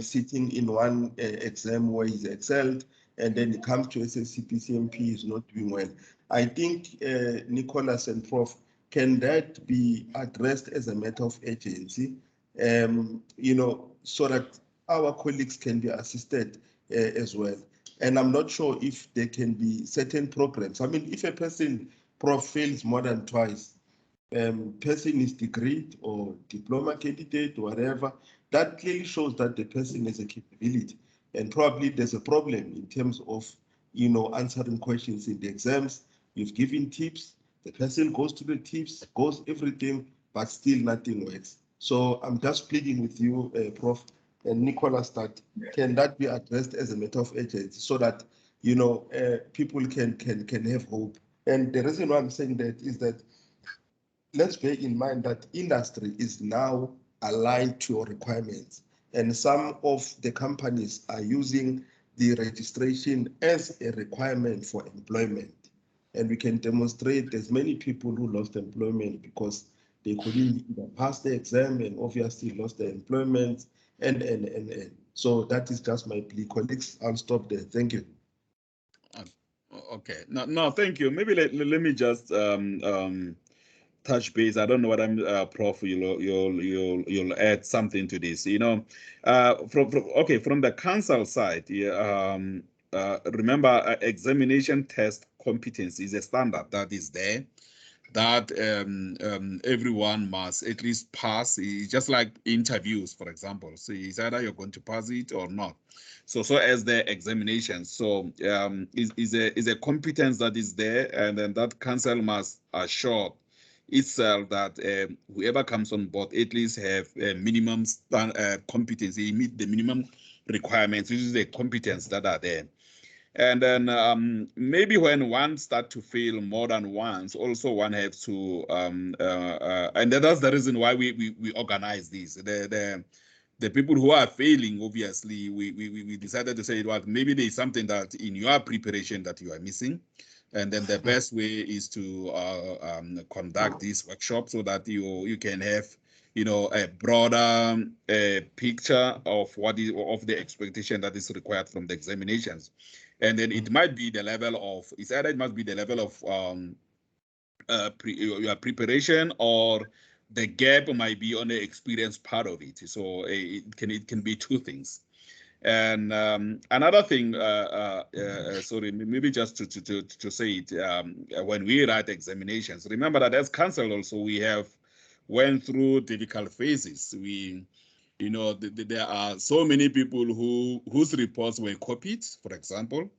sitting in one exam where he's excelled, and then it comes to SACPCMP is not doing well. I think, Nicholas and Prof, can that be addressed as a matter of urgency, so that our colleagues can be assisted as well? And I'm not sure if there can be certain programs. I mean, if a person, Prof, fails more than twice, person is degreed or diploma candidate or whatever, that clearly shows that the person has a capability. And probably there's a problem in terms of, answering questions in the exams. You've given tips, the person goes to the tips, goes everything, but still nothing works. So I'm just pleading with you, Prof. and Nicholas, that can that be addressed as a matter of urgency so that, people can have hope. And the reason why I'm saying that is that let's bear in mind that industry is now aligned to your requirements, and some of the companies are using the registration as a requirement for employment. And we can demonstrate there's many people who lost employment because they couldn't pass the exam and obviously lost their employment. And so that is just my plea. Colleagues, I'll stop there. Thank you. Okay. No, thank you. Maybe let me just touch base. I don't know what I'm, Prof. You'll add something to this. From the council side, remember, examination test competency is a standard that is there, that everyone must at least pass. It's just like interviews, for example. So it's either you're going to pass it or not. So as the examination, so is a competence that is there, and then that council must assure itself that whoever comes on board at least have a minimum competency, meet the minimum requirements, which is the competence that are there. And then maybe when one start to fail more than once, also one has to, and that's the reason why we organize this. The people who are failing, obviously, we decided to say, well, maybe there's something that in your preparation that you are missing. And then the best way is to conduct this workshop so that you can have, a broader picture of what is of the expectation that is required from the examinations. And then it might be the level of, it's either it must be the level of your preparation, or the gap might be on the experience part of it. So it can be two things. And another thing, sorry, maybe just to say it, when we write examinations, remember that as council also we have went through difficult phases. There are so many people whose reports were copied, for example,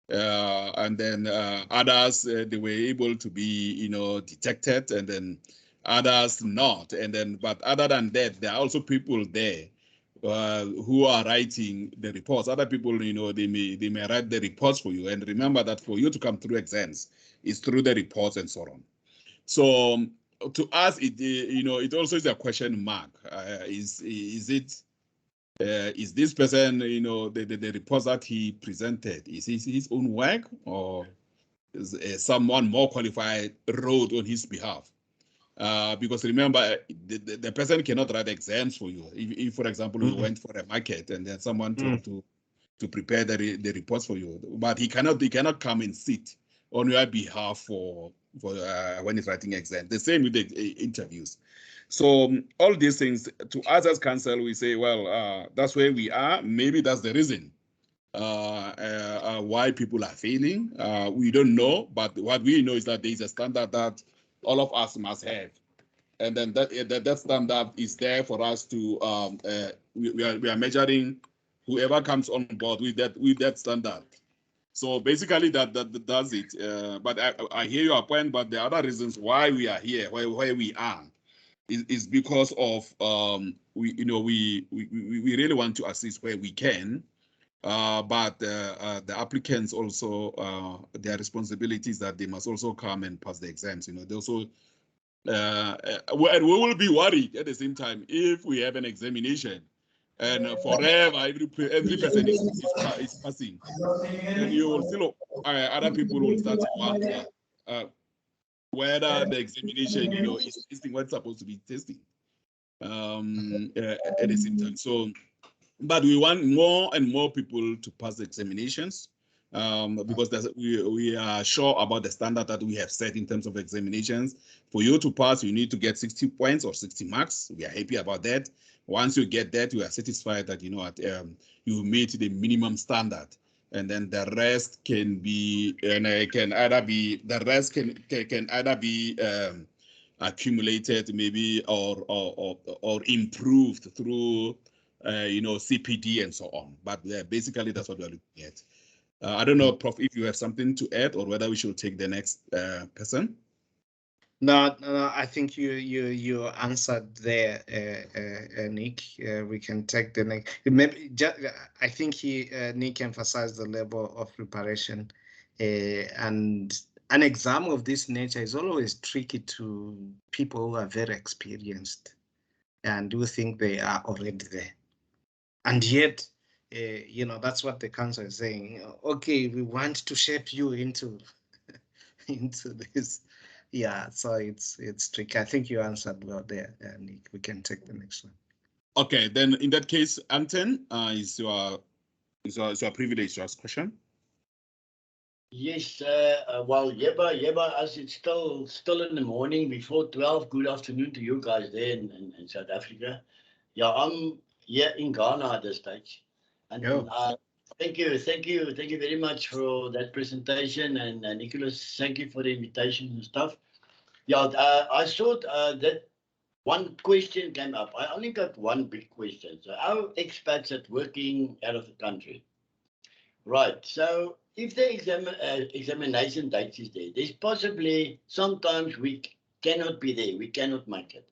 and then others they were able to be detected, and then others not. And then, but other than that, there are also people there who are writing the reports. Other people, they may write the reports for you. And remember that for you to come through exams, it's through the reports and so on. So to us, it also is a question mark. Is this person, the reports that he presented, is his own work, or is someone more qualified wrote on his behalf? Because remember, the person cannot write exams for you. If for example, you went for a market and then someone to prepare the reports for you, but he cannot come and sit on your behalf for when he's writing exam. The same with the interviews. So all these things, to us as counsel, we say, well, that's where we are. Maybe that's the reason why people are failing. We don't know, but what we know is that there is a standard that all of us must have. And then that standard is there for us to, we are measuring whoever comes on board with that standard. So basically that does it. But I hear your point, but the other reasons why we are here, where we are, is because of we really want to assist where we can, but the applicants also their responsibilities that they must also come and pass the exams. They also and we will be worried at the same time if we have an examination and forever every person is passing, then you will still other people will start to wonder whether the examination is testing what's supposed to be testing at the same time. So, but we want more and more people to pass the examinations because we are sure about the standard that we have set in terms of examinations. For you to pass, you need to get 60 points or 60 marks. We are happy about that. Once you get that, we are satisfied that you meet the minimum standard, and then the rest can be can either be accumulated maybe or improved through CPD and so on. But basically that's what we're looking at. I don't know, Prof, if you have something to add or whether we should take the next person. No, I think you answered there, Nick. We can take the next. Maybe I think Nick emphasized the level of preparation, and an exam of this nature is always tricky to people who are very experienced and who think they are already there, and yet, that's what the council is saying. Okay, we want to shape you into this. Yeah, so it's tricky. I think you answered well there, Nick. We can take the next one. Okay, then in that case, Anton, is your privilege to ask question. Yes, well, Yeba, as it's still in the morning before 12. Good afternoon to you guys there in South Africa. Yeah, I'm here in Ghana at this stage, and thank you very much for that presentation, and Nicholas, thank you for the invitation and stuff. Yeah, I thought that one question came up. I only got one big question. So our expats are working out of the country, right? So if the examination date is there, there's possibly sometimes we cannot be there, we cannot make it.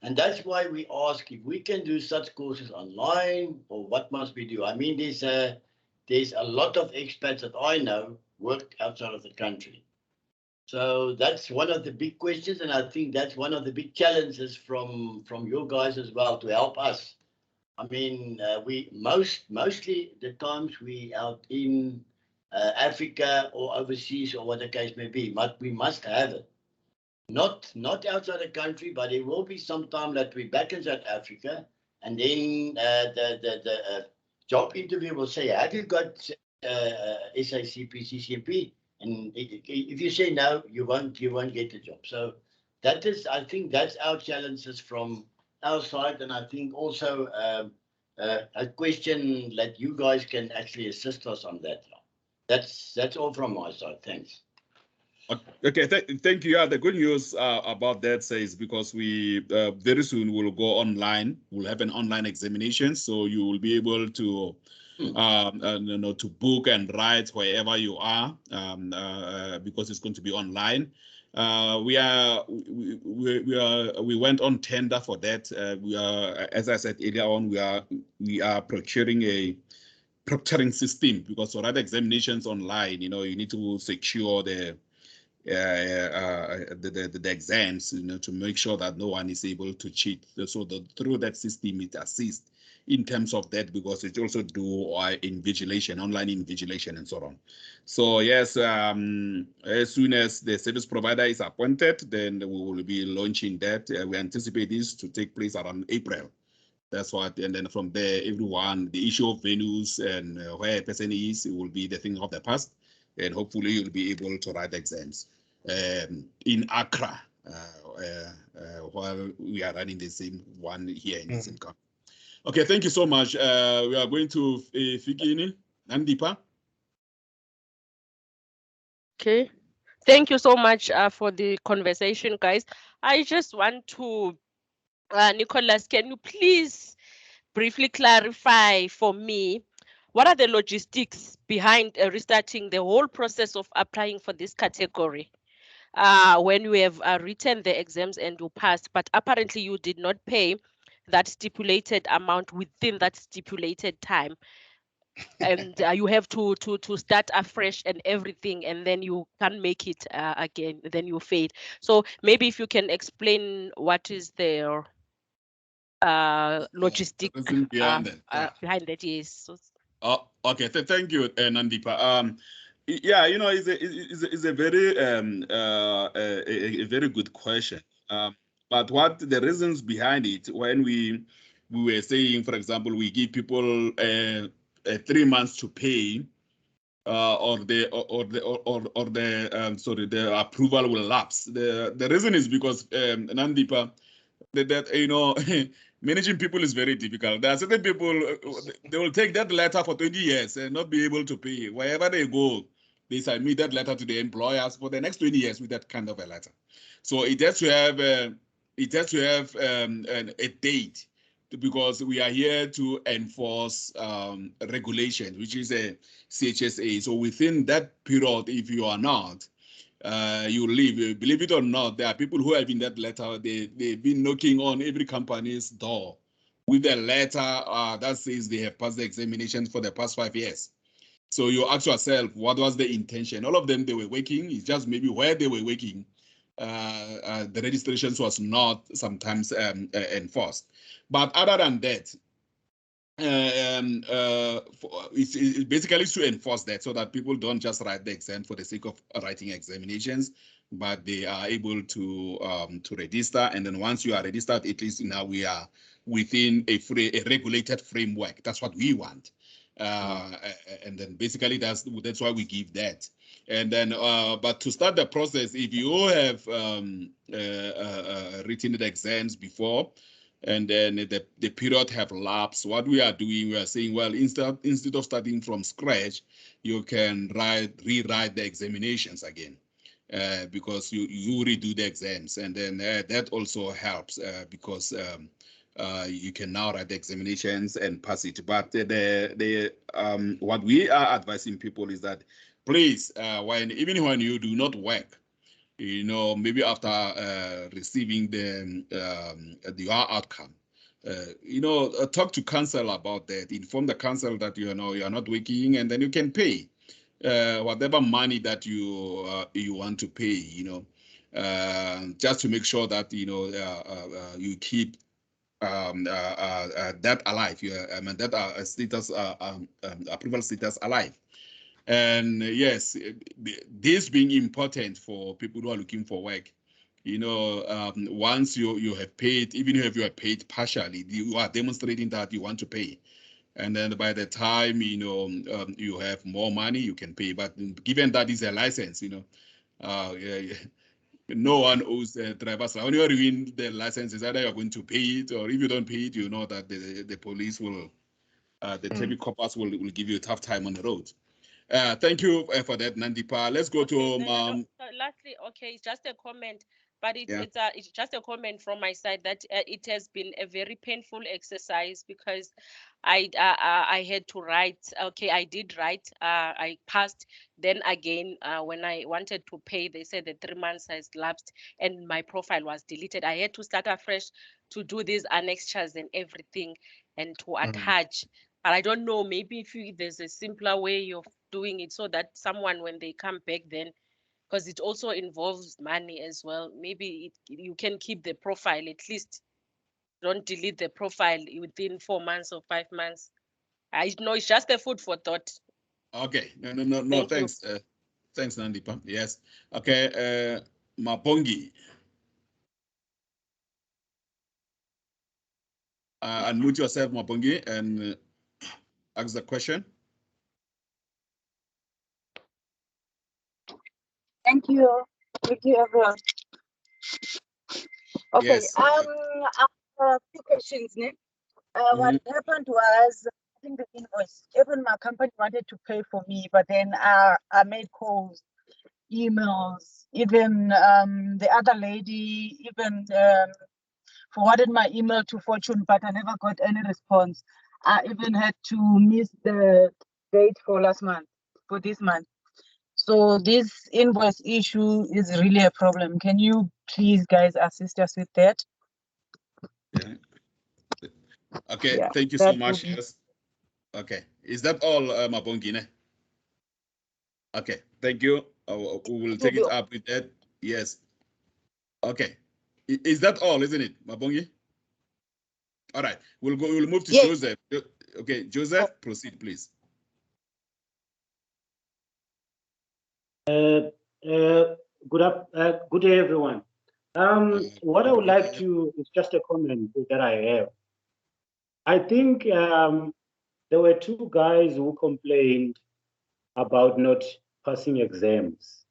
And that's why we ask if we can do such courses online, or what must we do? I mean, there's a lot of expats that I know work outside of the country. So that's one of the big questions, and I think that's one of the big challenges from you guys as well to help us. I mean, we mostly the times we out in Africa or overseas or what the case may be, but we must have it. Not outside the country, but it will be some time that we're back in South Africa, and then the job interview will say, "Have you got SACPCMP?" And if you say no, you won't get the job. So that is, I think, that's our challenges from our side, and I think also a question that you guys can actually assist us on that. That's all from my side. Thanks. Okay, thank you. Yeah, the good news about that says because we very soon will go online. We'll have an online examination, so you will be able to to book and write wherever you are because it's going to be online. We went on tender for that. We are, as I said earlier on, we are procuring a proctoring system because for other examinations online, you need to secure the exams, to make sure that no one is able to cheat. So through that system, it assists in terms of that because it also do invigilation, online invigilation, and so on. So yes, as soon as the service provider is appointed, then we will be launching that. We anticipate this to take place around April. That's what, and then from there, everyone, the issue of venues and where a person is, it will be the thing of the past. and hopefully you'll be able to write exams in Accra while we are running the same one here in the same country. Okay, thank you so much. We are going to Fikini Nandipa. Okay. Thank you so much for the conversation, guys. I just want to, Nicholas, can you please briefly clarify for me what are the logistics behind restarting the whole process of applying for this category? When you have written the exams and you passed, but apparently you did not pay that stipulated amount within that stipulated time, and you have to start afresh and everything, and then you can't make it again, then you fail. So maybe if you can explain what is the logistic behind behind that, yes. So, okay, thank you, Nandipa. Yeah, you know, it's a very a very good question. But what the reasons behind it, when we were saying, for example, we give people 3 months to pay, or the sorry, the approval will lapse. The reason is because Nandipa, that you know, managing people is very difficult. There are certain people, they will take that letter for 20 years and not be able to pay. Wherever they go, they submit that letter to the employers for the next 20 years with that kind of a letter. So it has to have a date, because we are here to enforce regulations, which is a CHSA. So within that period, if you are not, you leave. Believe it or not, there are people who have in that letter, they've been knocking on every company's door with a letter that says they have passed the examinations for the past 5 years. So you ask yourself, what was the intention? All of them, they were working. It's just maybe where they were working, the registrations was not sometimes enforced. But other than that, it's basically to enforce that, so that people don't just write the exam for the sake of writing examinations, but they are able to register. And then once you are registered, at least now we are within a regulated framework. That's what we want. And then basically that's why we give that. And then but to start the process, if you have written the exams before, and then the period have lapsed, what we are doing, we are saying, well, instead of starting from scratch, you can rewrite the examinations again, because you redo the exams. And then that also helps, because you can now write the examinations and pass it. But what we are advising people is that, please, even when you do not work, you know, maybe after receiving your outcome, you know, talk to counsel about that. Inform the counsel that you know you are not working, and then you can pay whatever money that you want to pay. You know, just to make sure that you know you keep that alive. I mean that status approval status alive. And yes, this being important for people who are looking for work. You know, once you have paid, even if you have paid partially, you are demonstrating that you want to pay. And then by the time, you know, you have more money, you can pay. But given that is a license, you know, no one owes a driver's license. When you are doing the license, is either you're going to pay it, or if you don't pay it, you know that the police will, the traffic coppers will give you a tough time on the road. Thank you for that, Nandipa. Let's go to lastly, okay, it's just a comment, but it's just a comment from my side that it has been a very painful exercise, because I had to write. Okay, I did write. I passed. Then again, when I wanted to pay, they said the 3 months has lapsed and my profile was deleted. I had to start afresh to do these annexures and everything, and to attach. But I don't know, maybe if there's a simpler way of doing it, so that someone, when they come back, then, because it also involves money as well, maybe you can keep the profile, at least don't delete the profile within 4 months or 5 months. I know it's just a food for thought. Okay, no, thanks. Thanks, Nandipa. Yes. Okay, Mapongi. Unmute yourself, Mapongi, and ask the question. Thank you. Thank you, everyone. Okay. Yes. I have a few questions, Nick. What happened was, I think the invoice, even my company wanted to pay for me, but then I made calls, emails, even the other lady even forwarded my email to Fortune, but I never got any response. I even had to miss the date for last month, for this month. So this invoice issue is really a problem. Can you please guys assist us with that? Yeah. Okay, Yeah, thank you so that would much. be- Yes. Okay, is that all, Mabongine? Okay, thank you. We will take it up with that. Yes. Okay. Is that all, isn't it, Mabongi? All right, we'll move to Yes. Joseph. Okay, Joseph, proceed, please. Good day, everyone. What I would like to is just a comment that I have. I think there were two guys who complained about not passing exams,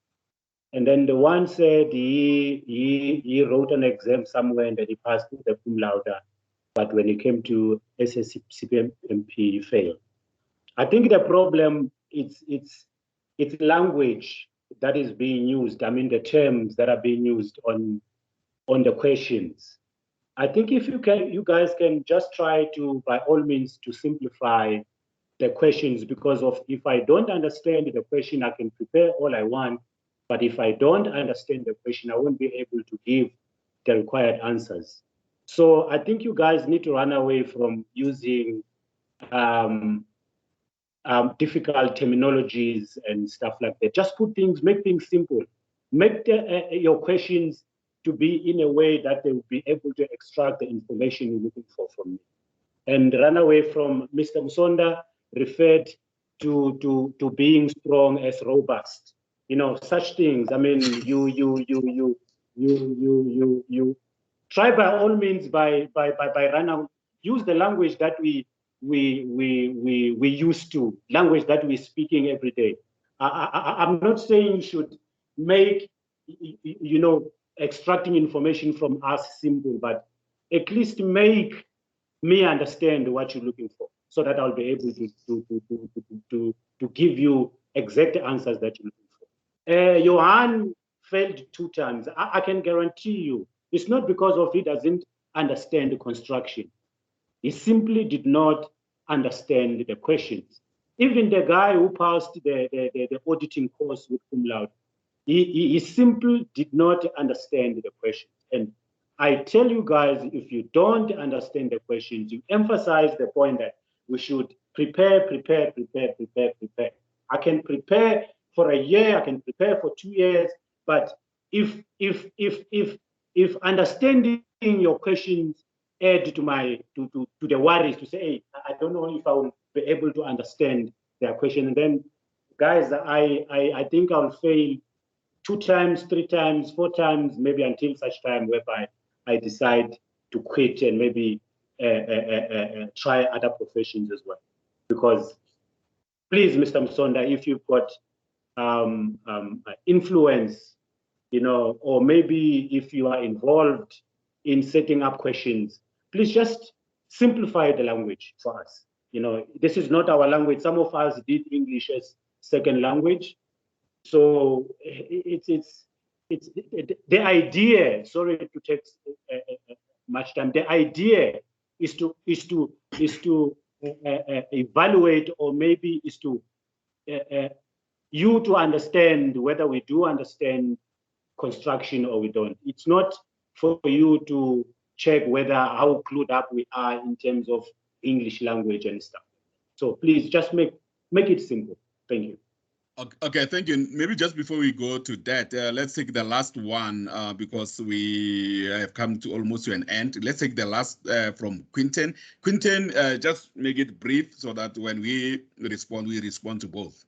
and then the one said he wrote an exam somewhere and that he passed the cum laude, but when it came to SACPCMP, he failed. I think the problem it's language that is being used. I mean, the terms that are being used on the questions. I think if you guys can just try to, by all means, to simplify the questions, because of if I don't understand the question, I can prepare all I want, but if I don't understand the question, I won't be able to give the required answers. So I think you guys need to run away from using difficult terminologies and stuff like that. Just make things simple. Make your questions to be in a way that they will be able to extract the information you're looking for from me. And run away from Mr. Musonda referred to being strong as robust. You know, such things. I mean, you try by all means by run use the language that we used to, language that we're speaking every day. I'm not saying you should make, you know, extracting information from us simple, but at least make me understand what you're looking for, so that I'll be able to give you exact answers that you're looking for. Johan failed 2 times. I can guarantee you, it's not because of he doesn't understand the construction. He simply did not understand the questions. Even the guy who passed the auditing course with cum laude, he simply did not understand the questions. And I tell you guys, if you don't understand the questions, you emphasize the point that we should prepare. I can prepare for a year, I can prepare for 2 years, but if understanding your questions add to the worries to say, hey, I don't know if I will be able to understand their question. And then, guys, I think I'll fail 2 times, 3 times, 4 times, maybe until such time whereby I decide to quit and maybe try other professions as well. Because please, Mr. Musonda, if you've got influence, you know, or maybe if you are involved in setting up questions, please just simplify the language for us. You know, this is not our language. Some of us did English as second language. So it's the idea, sorry to take much time, the idea is to evaluate, or maybe is to you to understand whether we do understand construction or we don't. It's not for you to check whether how clued up we are in terms of English language and stuff. So please just make it simple. Thank you. Okay, thank you. Maybe just before we go to that, let's take the last one because we have come to almost to an end. Let's take the last from Quinton. Quinton, just make it brief so that when we respond to both.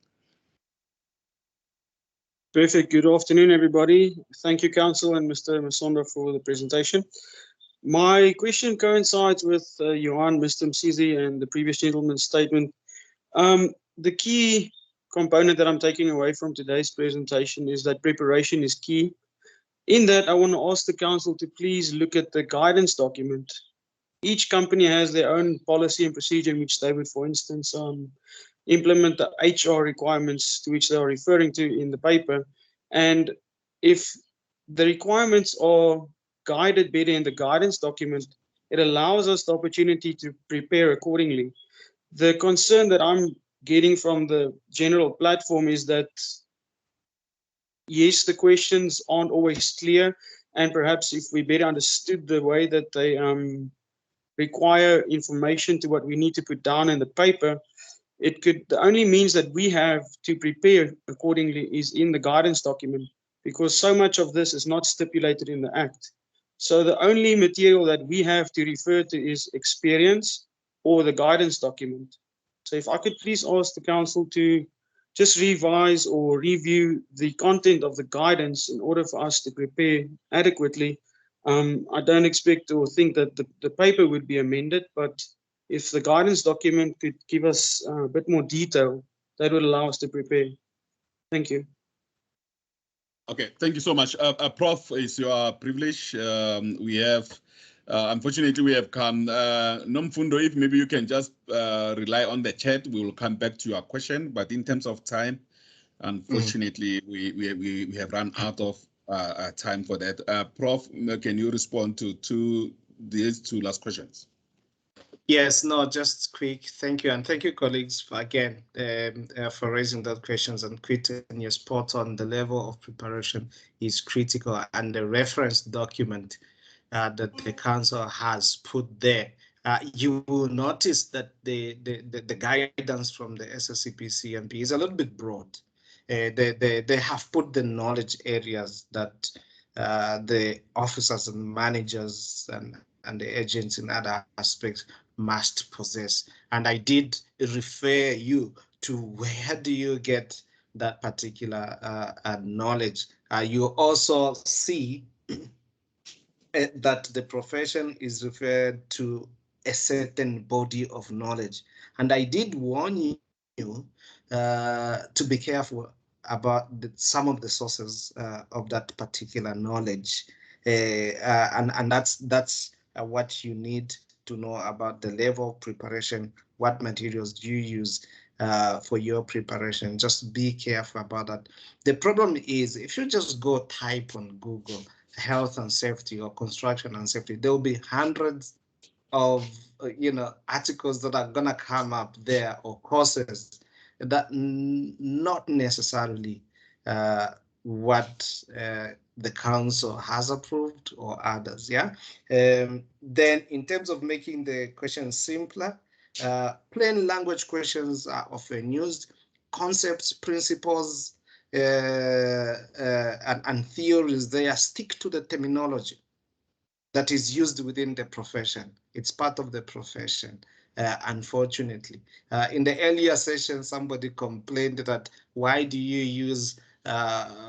Perfect. Good afternoon, everybody. Thank you, Council and Mr. Musonda, for the presentation. My question coincides with Johan, Mr. Msizi, and the previous gentleman's statement. The key component that I'm taking away from today's presentation is that preparation is key. In that, I want to ask the council to please look at the guidance document. Each company has their own policy and procedure in which they would, for instance, implement the HR requirements to which they are referring to in the paper. And if the requirements are guided better in the guidance document, it allows us the opportunity to prepare accordingly. The concern that I'm getting from the general platform is that, yes, the questions aren't always clear, and perhaps if we better understood the way that they require information to what we need to put down in the paper, it could, the only means that we have to prepare accordingly is in the guidance document, because so much of this is not stipulated in the Act. So the only material that we have to refer to is experience or the guidance document. So if I could please ask the council to just revise or review the content of the guidance in order for us to prepare adequately. I don't expect or think that the paper would be amended, but if the guidance document could give us a bit more detail, that would allow us to prepare. Thank you. Okay, thank you so much. Prof, it's your privilege. We have, unfortunately, we have come. Nomfundo, if maybe you can just rely on the chat, we will come back to your question. But in terms of time, unfortunately, we have run out of time for that. Prof, can you respond to these two last questions? Yes, no, just quick. Thank you. And thank you, colleagues, for, again, for raising those questions. And Quinton, you're spot on. The level of preparation is critical. And the reference document that the council has put there, you will notice that the guidance from the SACPCMP is a little bit broad. They have put the knowledge areas that the officers and managers and the agents in other aspects must possess. And I did refer you to where do you get that particular knowledge. You also see that the profession is referred to a certain body of knowledge. And I did warn you to be careful about some of the sources of that particular knowledge. And that's what you need to know about the level of preparation, what materials do you use for your preparation. Just be careful about that. The problem is if you just go type on Google health and safety or construction and safety, there will be hundreds of articles that are gonna come up there, or courses that not necessarily what the council has approved or others. Then in terms of making the questions simpler, plain language questions are often used. Concepts, principles, and theories there, stick to the terminology that is used within the profession. It's part of the profession, unfortunately. In the earlier session, somebody complained that why do you use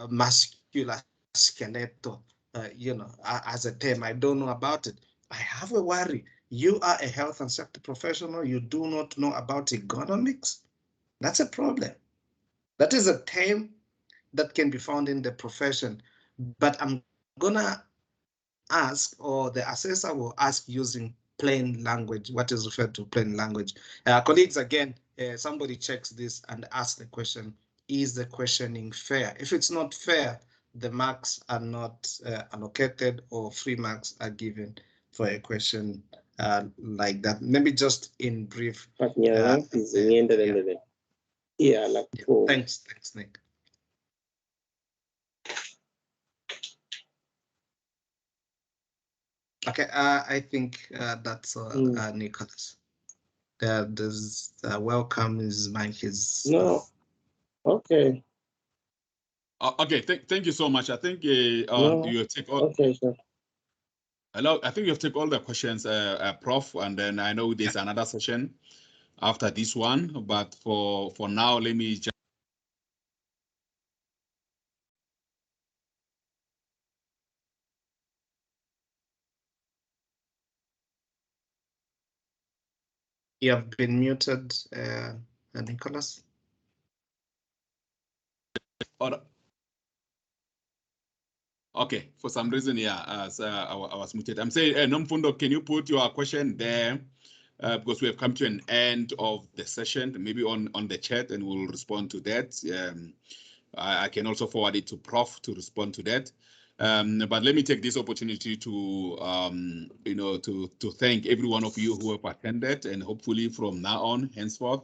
muscular skeletal, as a term? I don't know about it. I have a worry. You are a health and safety professional. You do not know about ergonomics. That's a problem. That is a term that can be found in the profession, but I'm gonna ask, or the assessor will ask using plain language, what is referred to plain language. Colleagues, again, somebody checks this and asks the question, is the questioning fair? If it's not fair, the marks are not allocated, or free marks are given for a question like that. Maybe just in brief. Thanks, Nick. Okay, I think that's Nicholas. There's welcome. His mic is no. Okay. Okay, thank you so much. I think No. you take all. Okay, sir. Hello, I think you have taken all the questions, Prof, and then I know there's another session after this one, but for now, let me just. You have been muted, Nicholas. Or, okay, for some reason, yeah, so I was muted. I'm saying, Nomfundo, can you put your question there? Because we have come to an end of the session, maybe on the chat, and we'll respond to that. I can also forward it to Prof to respond to that. But let me take this opportunity to, to thank every one of you who have attended, and hopefully from now on, henceforth,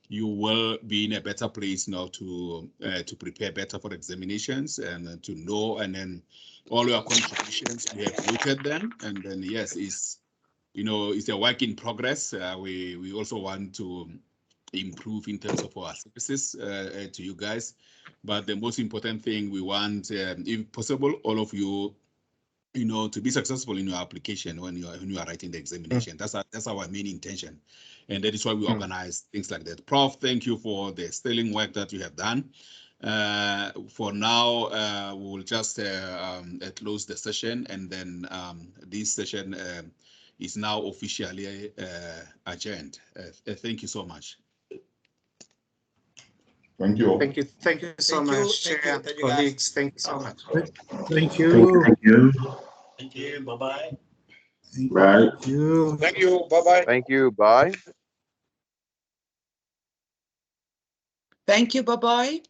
you will be in a better place now to prepare better for examinations and to know, and then all your contributions, we have noted them, and then yes, it's a work in progress. We also want to improve in terms of our services to you guys, but the most important thing we want, if possible, all of you, to be successful in your application when you are writing the examination. That's our main intention, and that is why we organize things like that. Prof, thank you for the sterling work that you have done. For now, we will just close the session, and then this session is now officially adjourned. Thank you so much. Thank you. Thank you so much, Chair, colleagues. Thank you so much. Thank you. Thank you. Thank you. Bye-bye. Bye. Thank you. Bye-bye. Thank you. Bye. Thank you. Bye-bye.